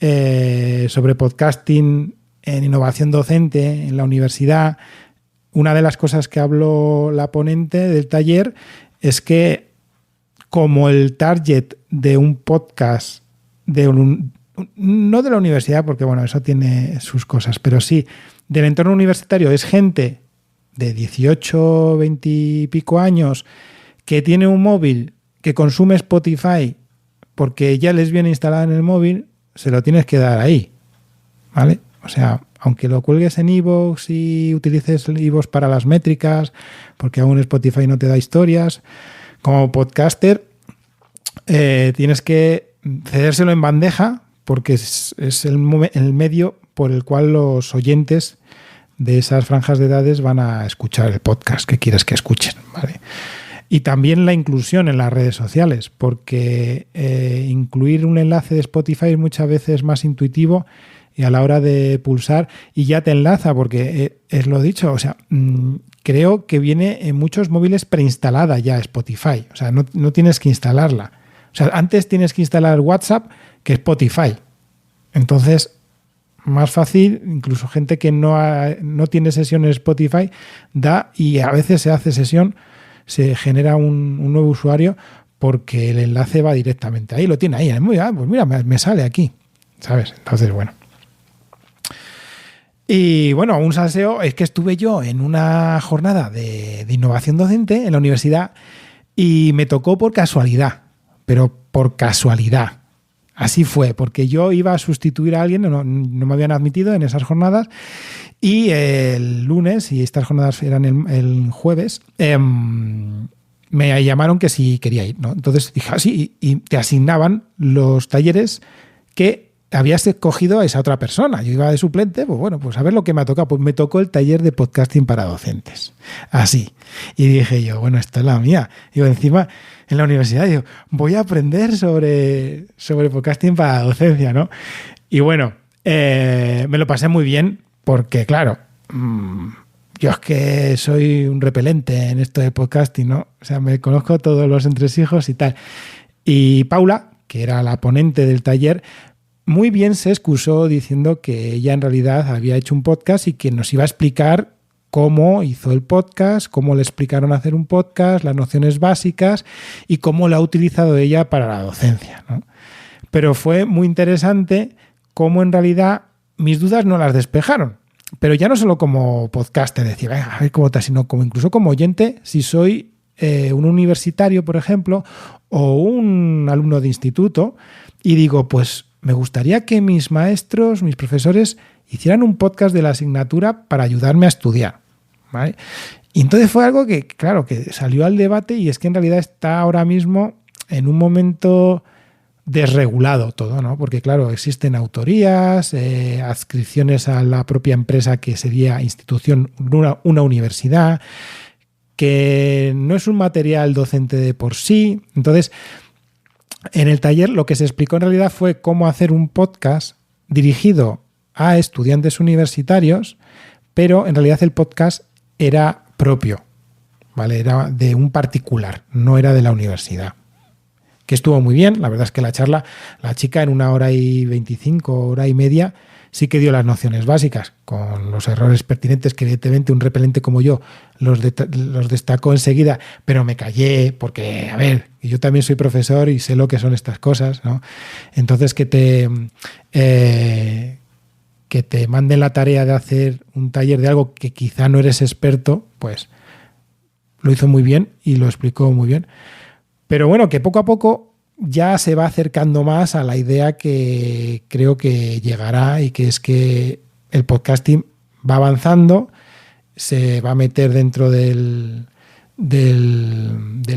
sobre podcasting en innovación docente en la universidad, una de las cosas que habló la ponente del taller es que como el target de un podcast, no de la universidad, porque bueno, eso tiene sus cosas, pero sí del entorno universitario, es gente de 18, 20 y pico años que tiene un móvil, que consume Spotify porque ya les viene instalada en el móvil, se lo tienes que dar ahí, ¿vale? O sea, aunque lo cuelgues en iVoox y utilices iVoox para las métricas, porque aún Spotify no te da historias, como podcaster tienes que cedérselo en bandeja, porque es el medio por el cual los oyentes de esas franjas de edades van a escuchar el podcast que quieres que escuchen, ¿vale? Y también la inclusión en las redes sociales, porque incluir un enlace de Spotify es muchas veces más intuitivo y a la hora de pulsar y ya te enlaza, porque es lo dicho, o sea, creo que viene en muchos móviles preinstalada ya Spotify, o sea, no tienes que instalarla. O sea, antes tienes que instalar WhatsApp que Spotify. Entonces, más fácil, incluso gente que no tiene sesión en Spotify, y a veces se hace sesión, se genera un nuevo usuario porque el enlace va directamente ahí, lo tiene ahí. Pues mira, me sale aquí, ¿sabes? Entonces, bueno. Y bueno, un salseo es que estuve yo en una jornada de innovación docente en la universidad y me tocó por casualidad, pero por casualidad. Así fue, porque yo iba a sustituir a alguien, no me habían admitido en esas jornadas, y el lunes, y estas jornadas eran el jueves, me llamaron que si quería ir, ¿no? Entonces dije, sí, y te asignaban los talleres que habías escogido a esa otra persona. Yo iba de suplente, pues bueno, pues a ver lo que me ha tocado. Pues me tocó el taller de podcasting para docentes. Así. Y dije yo, bueno, esta es la mía. Digo, encima, en la universidad, digo, voy a aprender sobre podcasting para docencia, ¿no? Y bueno, me lo pasé muy bien porque, claro, yo es que soy un repelente en esto de podcasting, ¿no? O sea, me conozco todos los entresijos y tal. Y Paula, que era la ponente del taller, muy bien se excusó diciendo que ella en realidad había hecho un podcast y que nos iba a explicar cómo hizo el podcast, cómo le explicaron hacer un podcast, las nociones básicas y cómo lo ha utilizado ella para la docencia, ¿no? Pero fue muy interesante cómo en realidad mis dudas no las despejaron. Pero ya no solo como podcaster, decir, a ver cómo está, sino como incluso como oyente, si soy un universitario, por ejemplo, o un alumno de instituto, y digo, pues me gustaría que mis maestros, mis profesores, hicieran un podcast de la asignatura para ayudarme a estudiar, ¿vale? Y entonces fue algo que, claro, que salió al debate y es que en realidad está ahora mismo en un momento desregulado todo, ¿no? Porque, claro, existen autorías, adscripciones a la propia empresa que sería institución, una universidad, que no es un material docente de por sí. Entonces, en el taller lo que se explicó en realidad fue cómo hacer un podcast dirigido a estudiantes universitarios, pero en realidad el podcast era propio, ¿vale? Era de un particular, no era de la universidad. Que estuvo muy bien, la verdad es que la charla, la chica en 1 hora y 25, hora y media, sí que dio las nociones básicas, con los errores pertinentes que evidentemente un repelente como yo los destacó enseguida, pero me callé porque, a ver, yo también soy profesor y sé lo que son estas cosas, ¿no? Entonces que te manden la tarea de hacer un taller de algo que quizá no eres experto, pues lo hizo muy bien y lo explicó muy bien. Pero bueno, que poco a poco ya se va acercando más a la idea que creo que llegará y que es que el podcasting va avanzando, se va a meter dentro del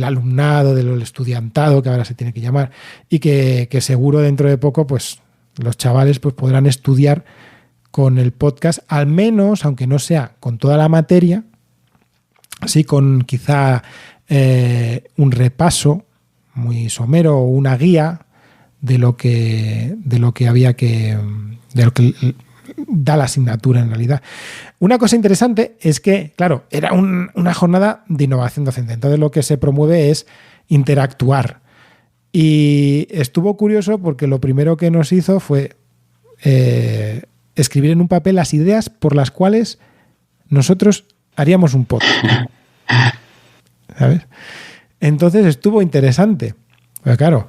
alumnado, del estudiantado, que ahora se tiene que llamar, y que seguro dentro de poco pues los chavales pues podrán estudiar con el podcast, al menos, aunque no sea con toda la materia, sí con quizá un repaso muy somero o una guía de lo que había de lo que da la asignatura en realidad. Una cosa interesante es que, claro, era una jornada de innovación docente, entonces lo que se promueve es interactuar. Y estuvo curioso porque lo primero que nos hizo fue escribir en un papel las ideas por las cuales nosotros haríamos un podcast. ¿Sabes? Entonces estuvo interesante. Pero claro,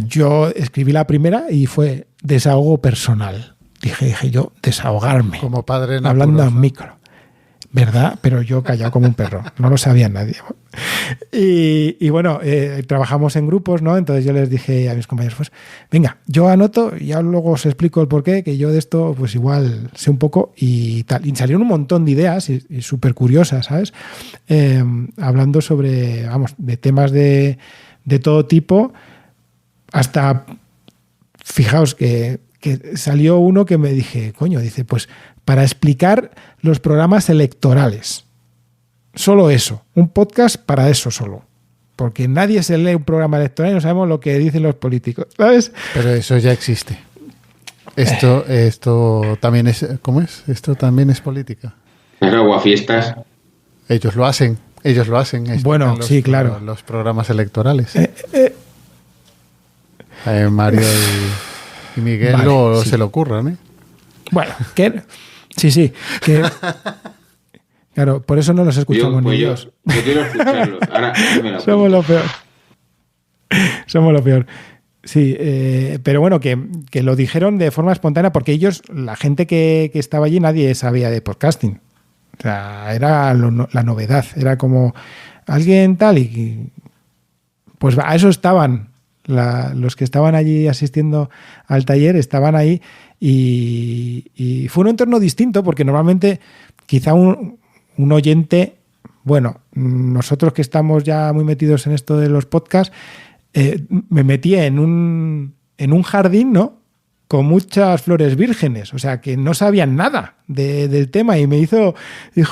yo escribí la primera y fue desahogo personal. Dije yo, desahogarme. Como padre hablando al micro. ¿Verdad? Pero yo callado como un perro. No lo sabía nadie. Y bueno, trabajamos en grupos, ¿no? Entonces yo les dije a mis compañeros, pues venga, yo anoto y ya luego os explico el porqué, que yo de esto pues igual sé un poco y tal. Y salieron un montón de ideas y súper curiosas, ¿sabes? Hablando sobre, vamos, de temas de todo tipo, hasta, fijaos que salió uno que me dije, coño, dice, pues para explicar los programas electorales. Solo eso, un podcast para eso solo. Porque nadie se lee un programa electoral y no sabemos lo que dicen los políticos, ¿sabes? Pero eso ya existe. Esto también es, ¿cómo es? Esto también es política. Claro, aguafiestas. Ellos lo hacen. Bueno, sí, claro. Los programas electorales. Mario y Miguel vale, sí. Se le ocurran, ¿eh? Bueno, que sí, que claro, por eso no los escuchamos ni ellos. Yo quiero escucharlos. Ahora somos lo peor. Sí, pero bueno, que lo dijeron de forma espontánea porque ellos, la gente que estaba allí, nadie sabía de podcasting. O sea, era la novedad. Era como alguien tal y pues a eso estaban. Los que estaban allí asistiendo al taller estaban ahí y fue un entorno distinto porque normalmente quizá un oyente, bueno, nosotros que estamos ya muy metidos en esto de los podcasts, me metí en un jardín, ¿no? Con muchas flores vírgenes, o sea, que no sabían nada del tema y dijo,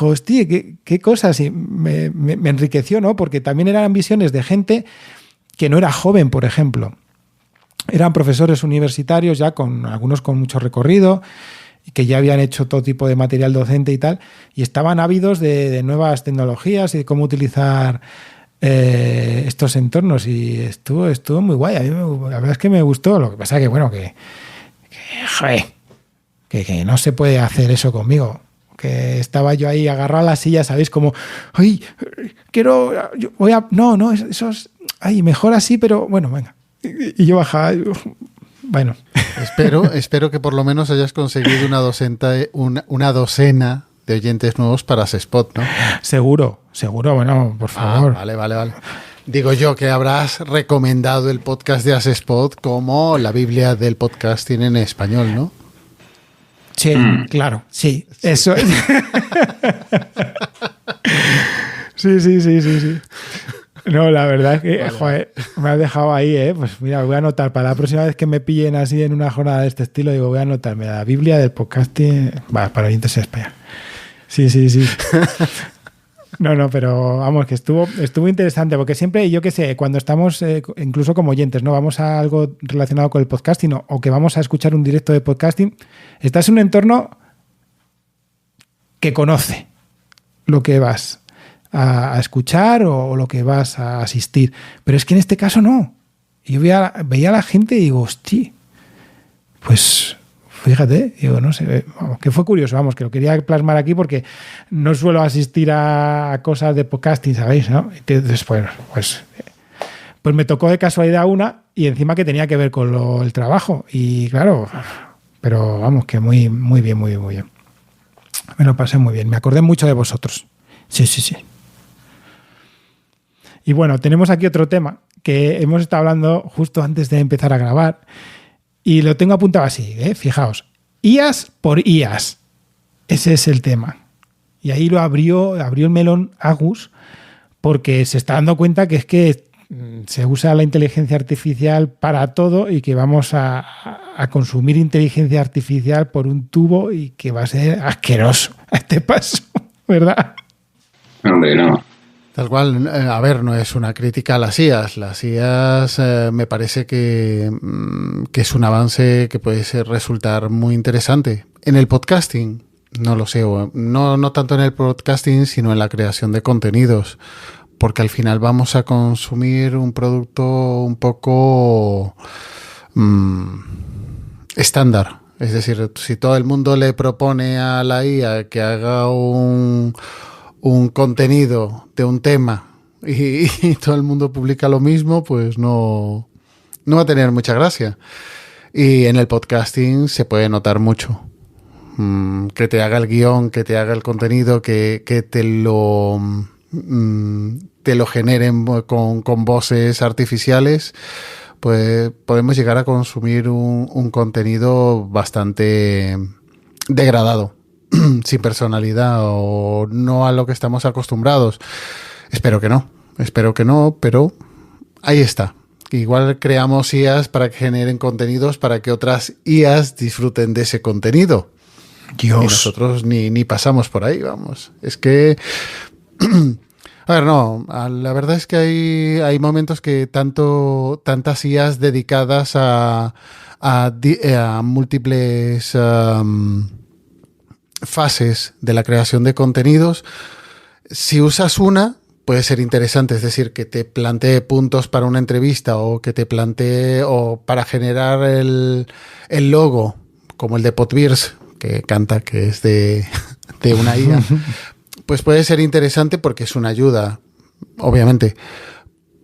hostia, qué cosas, y me enriqueció, ¿no? Porque también eran visiones de gente que no era joven, por ejemplo. Eran profesores universitarios ya algunos con mucho recorrido y que ya habían hecho todo tipo de material docente y tal, y estaban ávidos de nuevas tecnologías y de cómo utilizar estos entornos y estuvo muy guay. A mí la verdad es que me gustó. Lo que pasa que, bueno, que no se puede hacer eso conmigo. Que estaba yo ahí agarrado a la silla, ¿sabéis? Como, ay, eso es, ay, mejor así, pero bueno, venga. Y yo bajaba, bueno. Espero que por lo menos hayas conseguido una docena de oyentes nuevos para Sespot, ¿no? Seguro, bueno, por favor. Vale. Digo yo que habrás recomendado el podcast de Asespot como la Biblia del podcasting en español, ¿no? Sí, claro, sí. Eso es. Sí. No, la verdad es que, joder, me has dejado ahí, ¿eh? Pues mira, voy a anotar para la próxima vez que me pillen así en una jornada de este estilo, digo, voy a anotarme la Biblia del podcasting para oyentes en España. Sí. No, pero vamos, que estuvo interesante, porque siempre, yo qué sé, cuando estamos, incluso como oyentes, ¿no? Vamos a algo relacionado con el podcasting o que vamos a escuchar un directo de podcasting, estás en un entorno que conoce lo que vas a escuchar o lo que vas a asistir. Pero es que en este caso no. Yo veía a la gente y digo, hostia, pues fíjate, digo, no sé, vamos, que fue curioso, vamos, que lo quería plasmar aquí porque no suelo asistir a cosas de podcasting, ¿sabéis? ¿No? Entonces, pues me tocó de casualidad una y encima que tenía que ver con el trabajo. Y claro, pero vamos, que muy bien. Me lo pasé muy bien. Me acordé mucho de vosotros. Sí. Y bueno, tenemos aquí otro tema que hemos estado hablando justo antes de empezar a grabar y lo tengo apuntado así, fijaos. IAS por IAS. Ese es el tema. Y ahí lo abrió el melón Agus porque se está dando cuenta que es que se usa la inteligencia artificial para todo y que vamos a consumir inteligencia artificial por un tubo y que va a ser asqueroso a este paso, ¿verdad? Hombre, no. Tal cual, a ver, no es una crítica a las IAS. Las IAS me parece que es un avance que puede resultar muy interesante. En el podcasting, no lo sé, no tanto en el podcasting, sino en la creación de contenidos, porque al final vamos a consumir un producto un poco estándar. Es decir, si todo el mundo le propone a la IA que haga un contenido de un tema y todo el mundo publica lo mismo, pues no va a tener mucha gracia. Y en el podcasting se puede notar mucho. Que te haga el guión, que te haga el contenido, que te lo generen con voces artificiales, pues podemos llegar a consumir un contenido bastante degradado, sin personalidad o no a lo que estamos acostumbrados. Espero que no, pero ahí está. Igual creamos IAs para que generen contenidos para que otras IAs disfruten de ese contenido. Dios. Y nosotros ni pasamos por ahí, vamos. Es que... A ver, no, la verdad es que hay momentos que tantas IAs dedicadas a múltiples fases de la creación de contenidos, si usas una, puede ser interesante, es decir, que te plantee puntos para una entrevista o que te plantee o para generar el logo, como el de Potbeers, que canta, que es de una IA. Pues puede ser interesante porque es una ayuda, obviamente,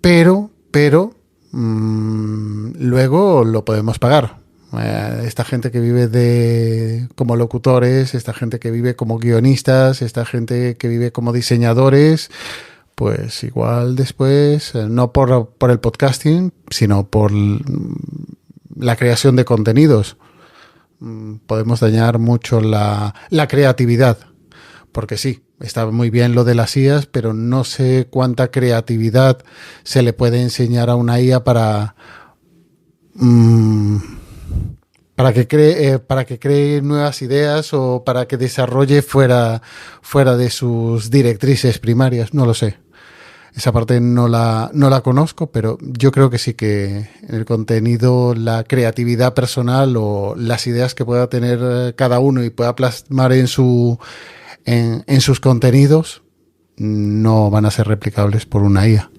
pero luego lo podemos pagar. Esta gente que vive como locutores, esta gente que vive como guionistas, esta gente que vive como diseñadores, pues igual después, no por el podcasting, sino por la creación de contenidos, podemos dañar mucho la creatividad, porque sí, está muy bien lo de las IAs, pero no sé cuánta creatividad se le puede enseñar a una IA para que cree nuevas ideas o para que desarrolle fuera de sus directrices primarias. No lo sé. Esa parte no la conozco, pero yo creo que sí, que en el contenido la creatividad personal o las ideas que pueda tener cada uno y pueda plasmar en sus contenidos no van a ser replicables por una IA.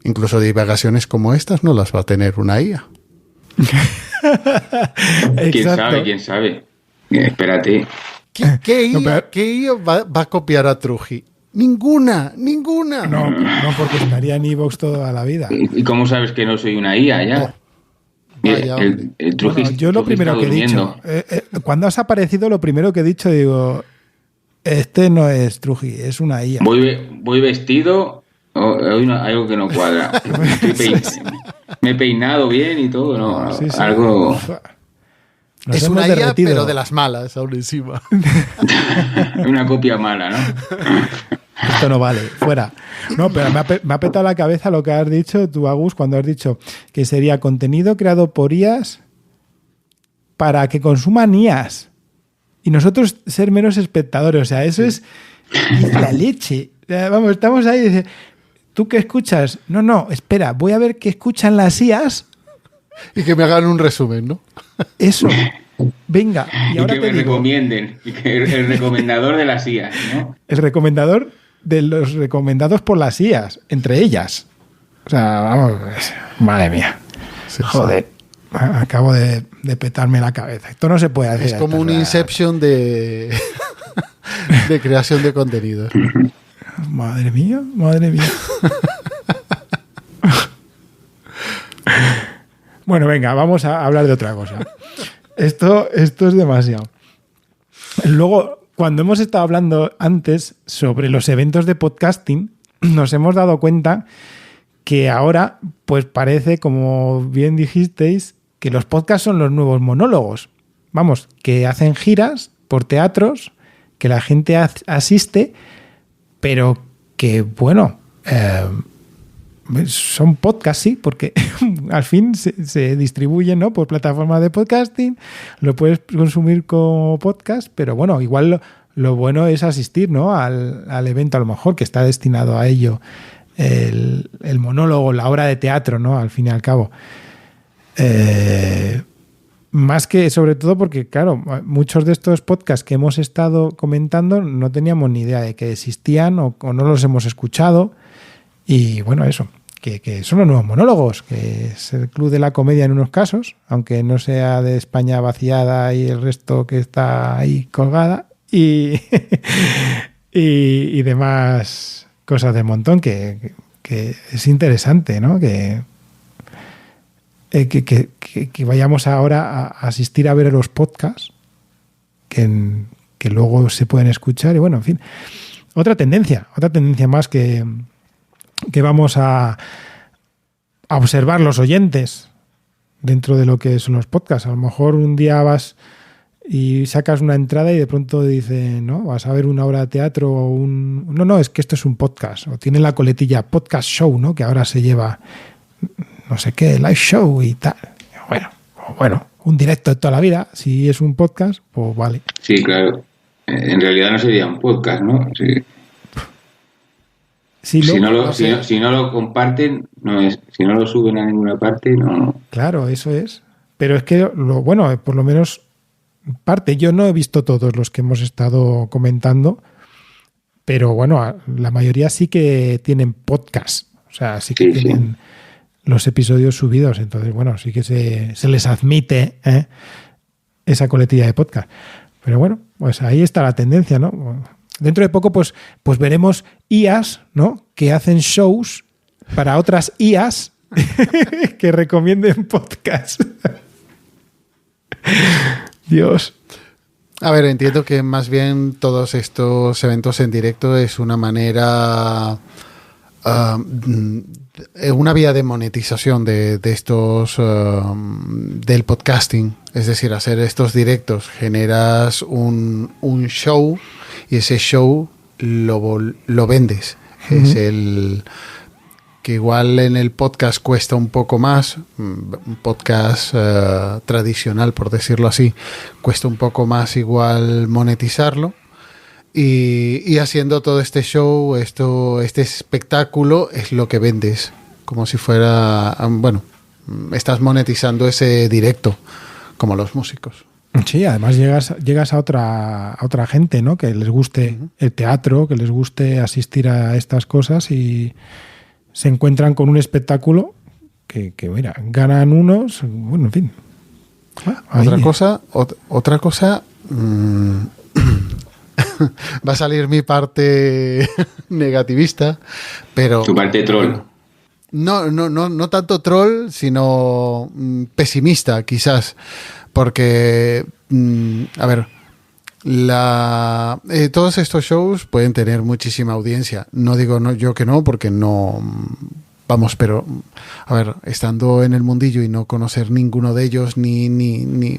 Incluso divagaciones como estas no las va a tener una IA. ¿Quién sabe? Espérate. ¿Qué IA va a copiar a Truji? Ninguna. No, porque estaría en iVoox toda la vida. ¿Y cómo sabes que no soy una IA ya? El Truji, bueno, yo lo primero que he dicho, cuando has aparecido, lo primero que he dicho, digo, este no es Truji, es una IA. Voy vestido, hoy no, algo que no cuadra. Me he peinado bien y todo, ¿no? Sí. Algo... Nos Es hemos una IA, derretido. pero de las malas, aún encima. Una copia mala, ¿no? Esto no vale, fuera. No, pero me ha petado la cabeza lo que has dicho tú, Agus, cuando has dicho que sería contenido creado por IAs para que consuman IAs. Y nosotros ser menos espectadores. O sea, eso es la leche. O sea, vamos, estamos ahí y dice, ¿tú qué escuchas? No, espera, voy a ver qué escuchan las IAs. Y que me hagan un resumen, ¿no? Eso. Venga. Y ahora que te me digo, recomienden. Y que el recomendador de las IAs, ¿no? el recomendador de los recomendados por las IAs, entre ellas. O sea, vamos, madre mía. Sí, Joder, acabo de petarme la cabeza. Esto no se puede hacer. Es como un Inception de creación de contenido. Madre mía, madre mía. Bueno, venga, vamos a hablar de otra cosa. Esto es demasiado. Luego, cuando hemos estado hablando antes sobre los eventos de podcasting, nos hemos dado cuenta que ahora, pues parece, como bien dijisteis, que los podcasts son los nuevos monólogos. Vamos, que hacen giras por teatros, que la gente asiste, pero que, bueno, son podcasts, sí, porque al fin se distribuyen, ¿no?, por plataformas de podcasting, lo puedes consumir como podcast, pero bueno, igual lo bueno es asistir, ¿no?, al evento, a lo mejor, que está destinado a ello, el monólogo, la obra de teatro, ¿no?, al fin y al cabo. Más que, sobre todo porque, claro, muchos de estos podcasts que hemos estado comentando no teníamos ni idea de que existían o no los hemos escuchado. Y bueno, eso, que son los nuevos monólogos, que es el Club de la Comedia en unos casos, aunque no sea de España vaciada y el resto que está ahí colgada, y demás cosas de montón, que es interesante, ¿no? Que vayamos ahora a asistir a ver los podcasts que luego se pueden escuchar, y bueno, en fin, otra tendencia más que vamos a observar los oyentes dentro de lo que son los podcasts. A lo mejor un día vas y sacas una entrada y de pronto dicen, ¿no?, vas a ver una obra de teatro o no, es que esto es un podcast, o tiene la coletilla podcast show, ¿no?, que ahora se lleva no sé qué, live show y tal. Bueno, un directo de toda la vida, si es un podcast, pues vale. Sí, claro. En realidad no sería un podcast, ¿no? Sí. Si no lo comparten, no es. Si no lo suben a ninguna parte, no. Claro, eso es. Pero es que, por lo menos parte. Yo no he visto todos los que hemos estado comentando, pero bueno, la mayoría sí que tienen podcast. O sea, sí que tienen los episodios subidos. Entonces, bueno, sí que se les admite esa coletilla de podcast. Pero bueno, pues ahí está la tendencia, ¿no? Dentro de poco, pues veremos IAs, ¿no?, que hacen shows para otras IAs que recomienden podcasts. Dios. A ver, entiendo que más bien todos estos eventos en directo es una manera, una vía de monetización de estos, del podcasting. Es decir, hacer estos directos, generas un show y ese show lo vendes. Uh-huh. Es el que igual en el podcast cuesta un poco más, un podcast tradicional, por decirlo así, cuesta un poco más igual monetizarlo, y haciendo todo este show, este espectáculo es lo que vendes, como si fuera, estás monetizando ese directo, como los músicos. Sí, además llegas a otra gente, ¿no?, que les guste el teatro, que les guste asistir a estas cosas y se encuentran con un espectáculo que mira, ganan unos, bueno, en fin. Otra cosa, va a salir mi parte negativista, pero tu parte troll. No tanto troll, sino pesimista, quizás, porque a ver, todos estos shows pueden tener muchísima audiencia. No digo yo que no, porque no. Vamos, pero a ver, estando en el mundillo y no conocer ninguno de ellos, ni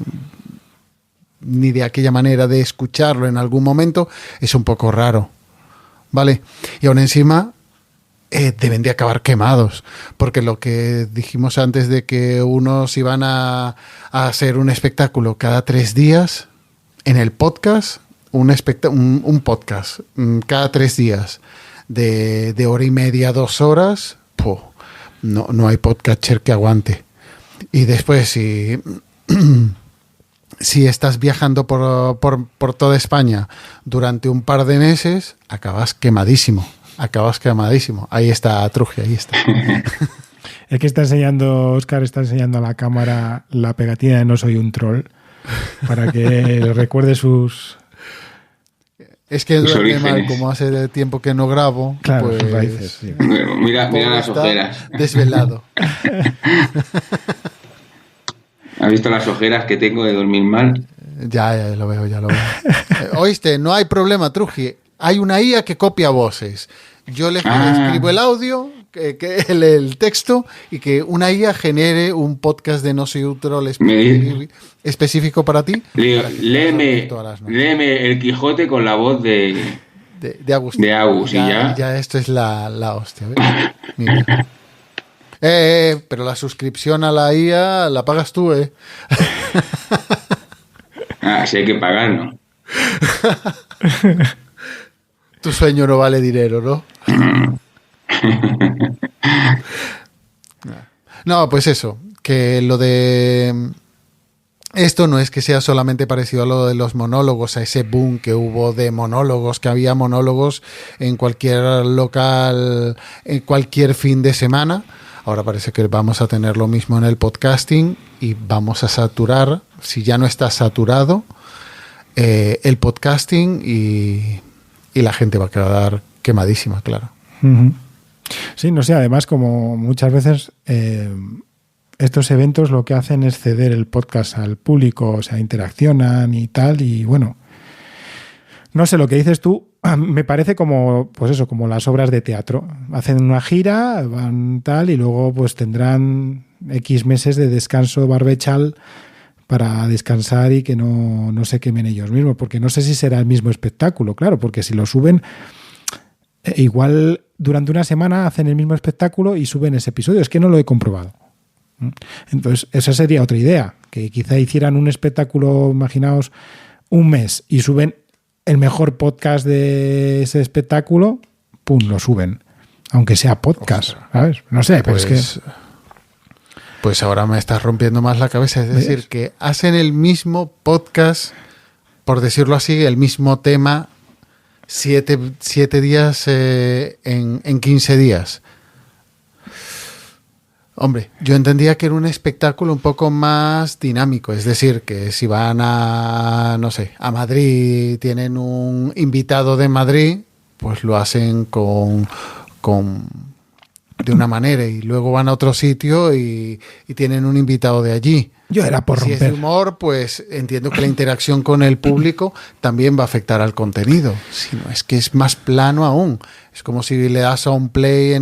ni de aquella manera de escucharlo en algún momento, es un poco raro, ¿vale? Y aún encima deben de acabar quemados, porque lo que dijimos antes de que unos iban a hacer un espectáculo cada 3 días, en el podcast, un podcast cada 3 días de hora y media, 2 horas, no hay podcaster que aguante. Y después, si estás viajando por toda España durante un par de meses, acabas quemadísimo. Ahí está Truji, ahí está. Es que Óscar está enseñando a la cámara la pegatina de No soy un troll para que recuerde sus... Es que duele mal, como hace tiempo que no grabo. Claro, pues, sus raíces. Sí. Mira las ojeras. Desvelado. ¿Has visto las ojeras que tengo de dormir mal? Ya lo veo. Oíste, no hay problema, Truji. Hay una IA que copia voces. Yo le escribo el audio, el texto, y que una IA genere un podcast de No soy un troll específico para ti. Léeme el Quijote con la voz de Agus. De Agus, ya esto es la hostia. ¿Ves? Mira. Pero la suscripción a la IA la pagas tú, ¿eh? Sí hay que pagar, ¿no? Tu sueño no vale dinero, ¿no? No, pues eso, que lo de esto no es que sea solamente parecido a lo de los monólogos, a ese boom que hubo de monólogos, que había monólogos en cualquier local, en cualquier fin de semana. Ahora parece que vamos a tener lo mismo en el podcasting y vamos a saturar, si ya no está saturado, el podcasting y la gente va a quedar quemadísima, claro. Uh-huh. Sí, no sé, además como muchas veces estos eventos lo que hacen es ceder el podcast al público, o sea, interaccionan y tal, y bueno, no sé, lo que dices tú me parece como, pues eso, como las obras de teatro. Hacen una gira, van tal, y luego pues tendrán X meses de descanso barbechal para descansar y que no se quemen ellos mismos, porque no sé si será el mismo espectáculo, claro, porque si lo suben, igual durante una semana hacen el mismo espectáculo y suben ese episodio, es que no lo he comprobado. Entonces, esa sería otra idea, que quizá hicieran un espectáculo, imaginaos, un mes y suben el mejor podcast de ese espectáculo, ¡pum!, lo suben, aunque sea podcast, ¿sabes? No sé, pero es que... Pues ahora me estás rompiendo más la cabeza. Es decir, que hacen el mismo podcast, por decirlo así, el mismo tema, 7 días en 15 días. Hombre, yo entendía que era un espectáculo un poco más dinámico. Es decir, que si van a Madrid, tienen un invitado de Madrid, pues lo hacen de una manera, y luego van a otro sitio y tienen un invitado de allí. Yo era por romper. Si es de humor, pues entiendo que la interacción con el público también va a afectar al contenido. Si no, es que es más plano aún. Es como si le das a un play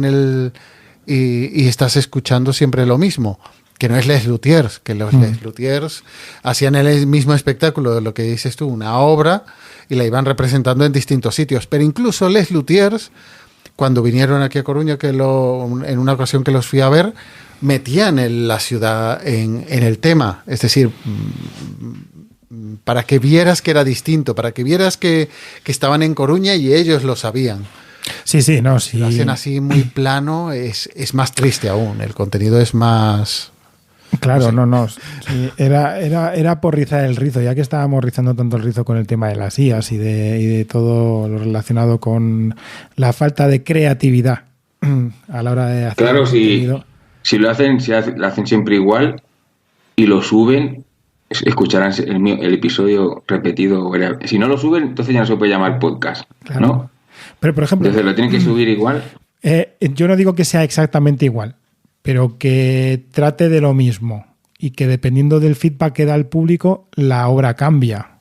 y estás escuchando siempre lo mismo. Que no es Les Luthiers, que los Les Luthiers hacían el mismo espectáculo de lo que dices tú, una obra, y la iban representando en distintos sitios. Pero incluso Les Luthiers, cuando vinieron aquí a Coruña, en una ocasión que los fui a ver, metían la ciudad en el tema. Es decir, para que vieras que era distinto, para que vieras que estaban en Coruña y ellos lo sabían. Sí. Si lo hacen así muy plano, es más triste aún. El contenido es más... Claro, no. Sí, era por rizar el rizo, ya que estábamos rizando tanto el rizo con el tema de las IAs y de todo lo relacionado con la falta de creatividad a la hora de hacer. Claro, si lo hacen siempre igual y lo suben, escucharán el episodio repetido. Si no lo suben, entonces ya no se puede llamar podcast, claro. ¿No? Pero, por ejemplo, entonces lo tienen que subir igual. Yo no digo que sea exactamente igual, pero que trate de lo mismo y que dependiendo del feedback que da el público, la obra cambia.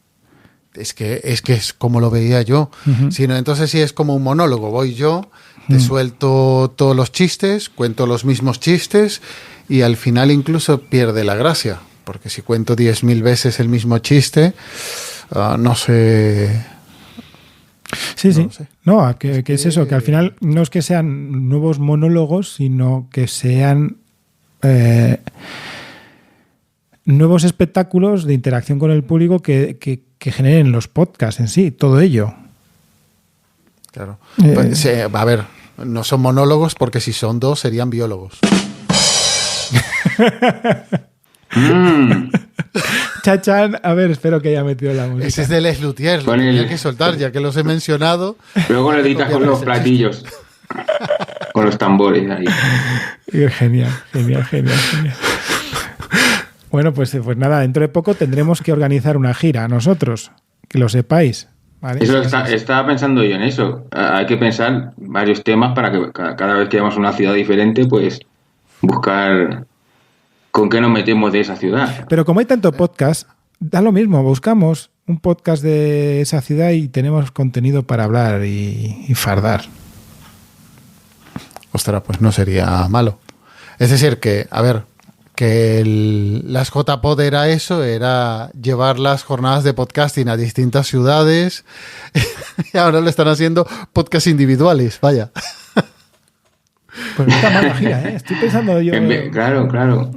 Es que es como lo veía yo. Uh-huh. Si no, entonces sí es como un monólogo. Voy yo, te suelto todos los chistes, cuento los mismos chistes y al final incluso pierde la gracia. porque si cuento 10.000 veces el mismo chiste, no sé... Sí, no sí. lo sé. No, que es eso, que al final no es que sean nuevos monólogos, sino que sean nuevos espectáculos de interacción con el público que generen los podcasts en sí, todo ello. Claro. Pues, a ver, no son monólogos porque si son 2 serían biólogos. Chachán, a ver, espero que haya metido la música. Ese es de Les Luthiers, lo tenía que soltar, ya que los he mencionado. Luego lo editas con los platillos. Con los tambores ahí. Genial. Bueno, pues nada, dentro de poco tendremos que organizar una gira nosotros, que lo sepáis. ¿Vale? Eso estaba pensando yo en eso. Hay que pensar varios temas para que cada vez que vamos a una ciudad diferente, pues buscar con qué nos metemos de esa ciudad. Pero como hay tanto podcast, da lo mismo. Buscamos un podcast de esa ciudad y tenemos contenido para hablar y fardar. Ostras, pues no sería malo. Es decir, que, a ver, que las JPod era eso, era llevar las jornadas de podcasting a distintas ciudades y ahora lo están haciendo podcast individuales, vaya. Pues no está mal la gira, ¿eh? Estoy pensando yo... Claro.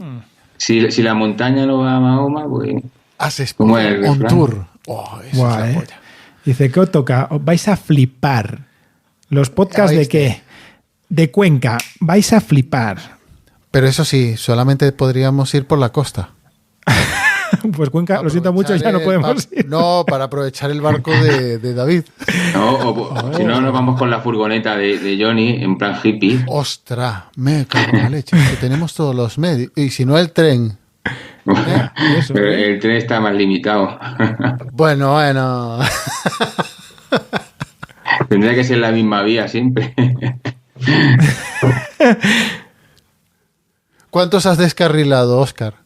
Si la montaña no va a Mahoma, pues... Haces como el on refrán. tour. Oh, eso Guau, es la polla. Dice, ¿qué os toca? Os vais a flipar. ¿Los podcasts de qué? De Cuenca. Vais a flipar. Pero eso sí, solamente podríamos ir por la costa. Pues Cuenca, lo siento mucho, ya no podemos ir. No, para aprovechar el barco de David. No, si no, nos vamos con la furgoneta de Johnny en plan hippie. Ostras, me cago en la leche, que tenemos todos los medios. Y si no, el tren. Pero el tren está más limitado. Bueno. Tendría que ser la misma vía siempre. ¿Cuántos has descarrilado, Óscar?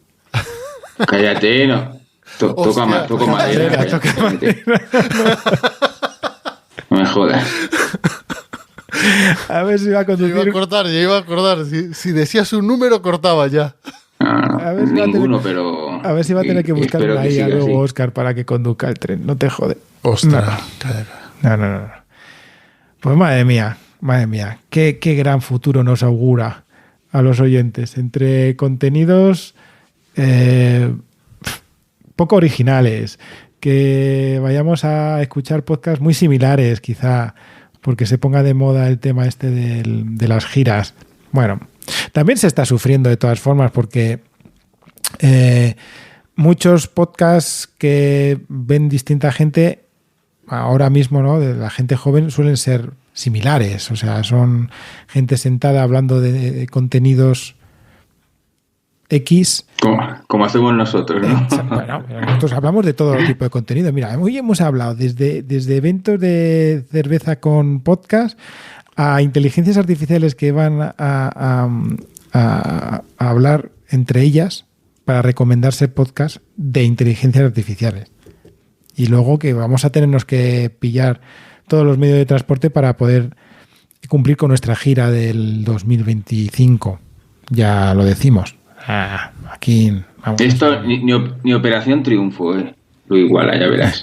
Cállate, no. Toco madera. No me jodas. A ver si va a conducir. Yo iba a cortar. Si decías un número, cortaba ya. A ver si Ninguno, pero... A ver si va a tener que buscar una que IA siga luego, así. Óscar, para que conduzca el tren. No te jode. Ostras. No. Pues madre mía. Qué gran futuro nos augura a los oyentes. Entre contenidos poco originales, que vayamos a escuchar podcasts muy similares, quizá, porque se ponga de moda el tema este de las giras. Bueno, también se está sufriendo de todas formas, porque muchos podcasts que ven distinta gente ahora mismo, ¿no? De la gente joven suelen ser similares, o sea, son gente sentada hablando de contenidos X. Como hacemos nosotros, ¿no? Bueno, nosotros hablamos de todo tipo de contenido. Mira, hoy hemos hablado desde eventos de cerveza con podcast a inteligencias artificiales que van a hablar entre ellas para recomendarse podcasts de inteligencias artificiales. Y luego que vamos a tenernos que pillar todos los medios de transporte para poder cumplir con nuestra gira del 2025. Ya lo decimos. Aquí vamos. Esto ni Operación Triunfo, lo iguala, ya verás.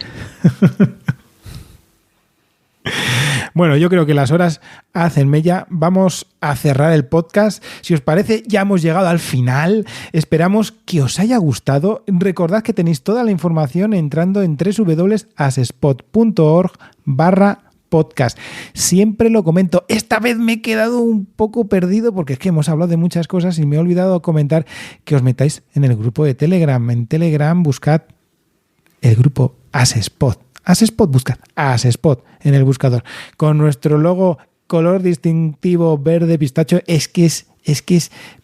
Bueno, yo creo que las horas hacen mella. Vamos a cerrar el podcast. Si os parece, ya hemos llegado al final. Esperamos que os haya gustado. Recordad que tenéis toda la información entrando en www.asespot.org/podcast. Siempre lo comento. Esta vez me he quedado un poco perdido porque es que hemos hablado de muchas cosas y me he olvidado comentar que os metáis en el grupo de Telegram. En Telegram buscad el grupo Asespot. Asespot, buscad Asespot en el buscador. Con nuestro logo color distintivo verde pistacho, es que es,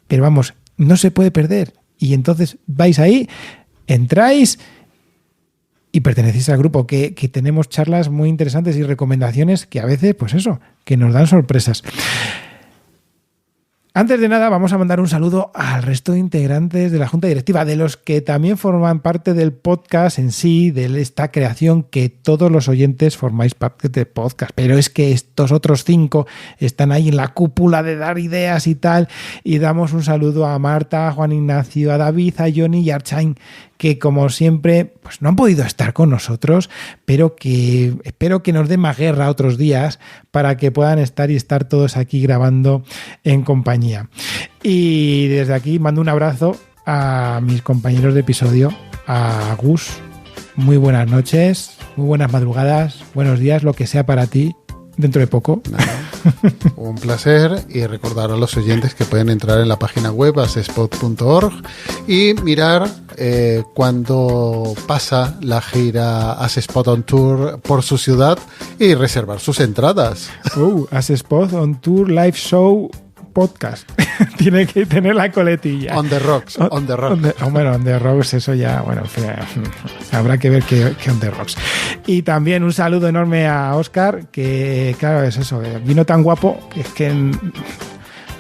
pero vamos, no se puede perder. Y entonces vais ahí, entráis y pertenecéis al grupo, que tenemos charlas muy interesantes y recomendaciones que a veces, pues eso, que nos dan sorpresas. Antes de nada, vamos a mandar un saludo al resto de integrantes de la Junta Directiva, de los que también forman parte del podcast en sí, de esta creación, que todos los oyentes formáis parte del podcast, pero es que estos otros 5 están ahí en la cúpula de dar ideas y tal, y damos un saludo a Marta, a Juan Ignacio, a David, a Johnny y a Archain, que como siempre pues no han podido estar con nosotros, pero que espero que nos den más guerra otros días para que puedan estar todos aquí grabando en compañía. Y desde aquí mando un abrazo a mis compañeros de episodio, a Gus. Muy buenas noches, muy buenas madrugadas, buenos días, lo que sea para ti dentro de poco. Un placer, y recordar a los oyentes que pueden entrar en la página web asespot.org y mirar cuando pasa la gira Asespot on Tour por su ciudad y reservar sus entradas. Asespot on Tour Live Show Podcast. Tiene que tener la coletilla. On the Rocks. On the Rocks. Bueno, on the Rocks, eso ya, bueno, habrá que ver qué on the Rocks. Y también un saludo enorme a Óscar, que claro, es eso, vino tan guapo que es que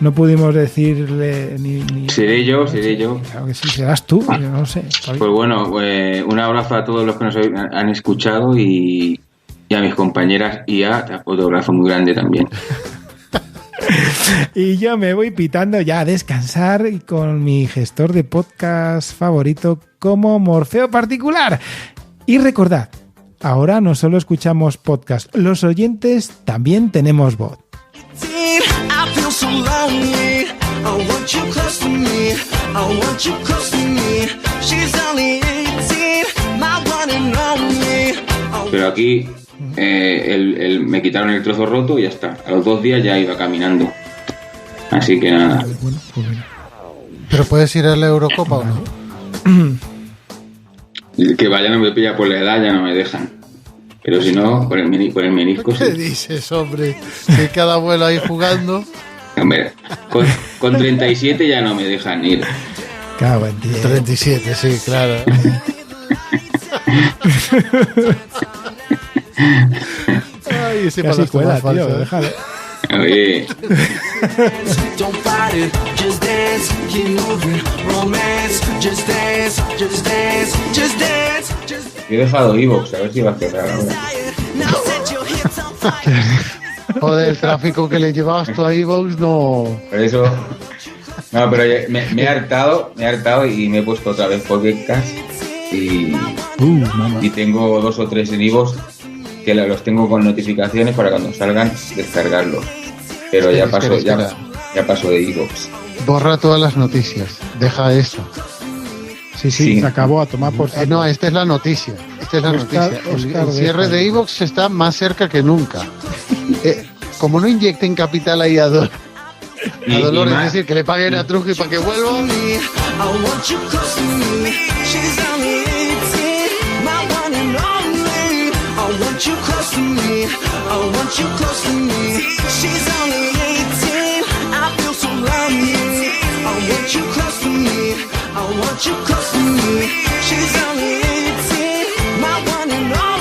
no pudimos decirle ni Seré yo. Claro que sí, serás tú, yo no sé. Pues bueno, un abrazo a todos los que nos han escuchado y a mis compañeras, y otro abrazo muy grande también. Y yo me voy pitando ya a descansar con mi gestor de podcast favorito como Morfeo Particular. Y recordad, ahora no solo escuchamos podcast, los oyentes también tenemos voz. Pero aquí me quitaron el trozo roto y ya está. A los 2 días ya iba caminando. Así que nada. Bueno, pues mira. ¿Pero puedes ir a la Eurocopa o no? Que vaya no me pilla por la edad, ya no me dejan. Pero si no, por el menisco ¿Qué sí. dices, hombre? Si cada abuelo ahí jugando. Hombre, con 37 ya no me dejan ir. Cago en 10. 37, sí, claro. Ay, ese Casi palazo cuela, más falso, tío, ¿eh? déjalo. Oye, he dejado iVoox, a ver si va a cerrar ahora. Joder, el tráfico que le llevabas tú a iVoox, no. Por eso. No, pero me he hartado y me he puesto otra vez podcast y tengo 2 o 3 en iVoox que los tengo con notificaciones para cuando salgan descargarlos. Pero ya paso de iVoox. Borra todas las noticias, deja eso. Sí, se acabó, a tomar por saco. No, esta es la noticia. El cierre de iVoox está más cerca que nunca. Como no inyecten capital ahí a Dolores, es decir, que le paguen a Trujillo para que vuelva. You close to me, she's only 18, my one and only.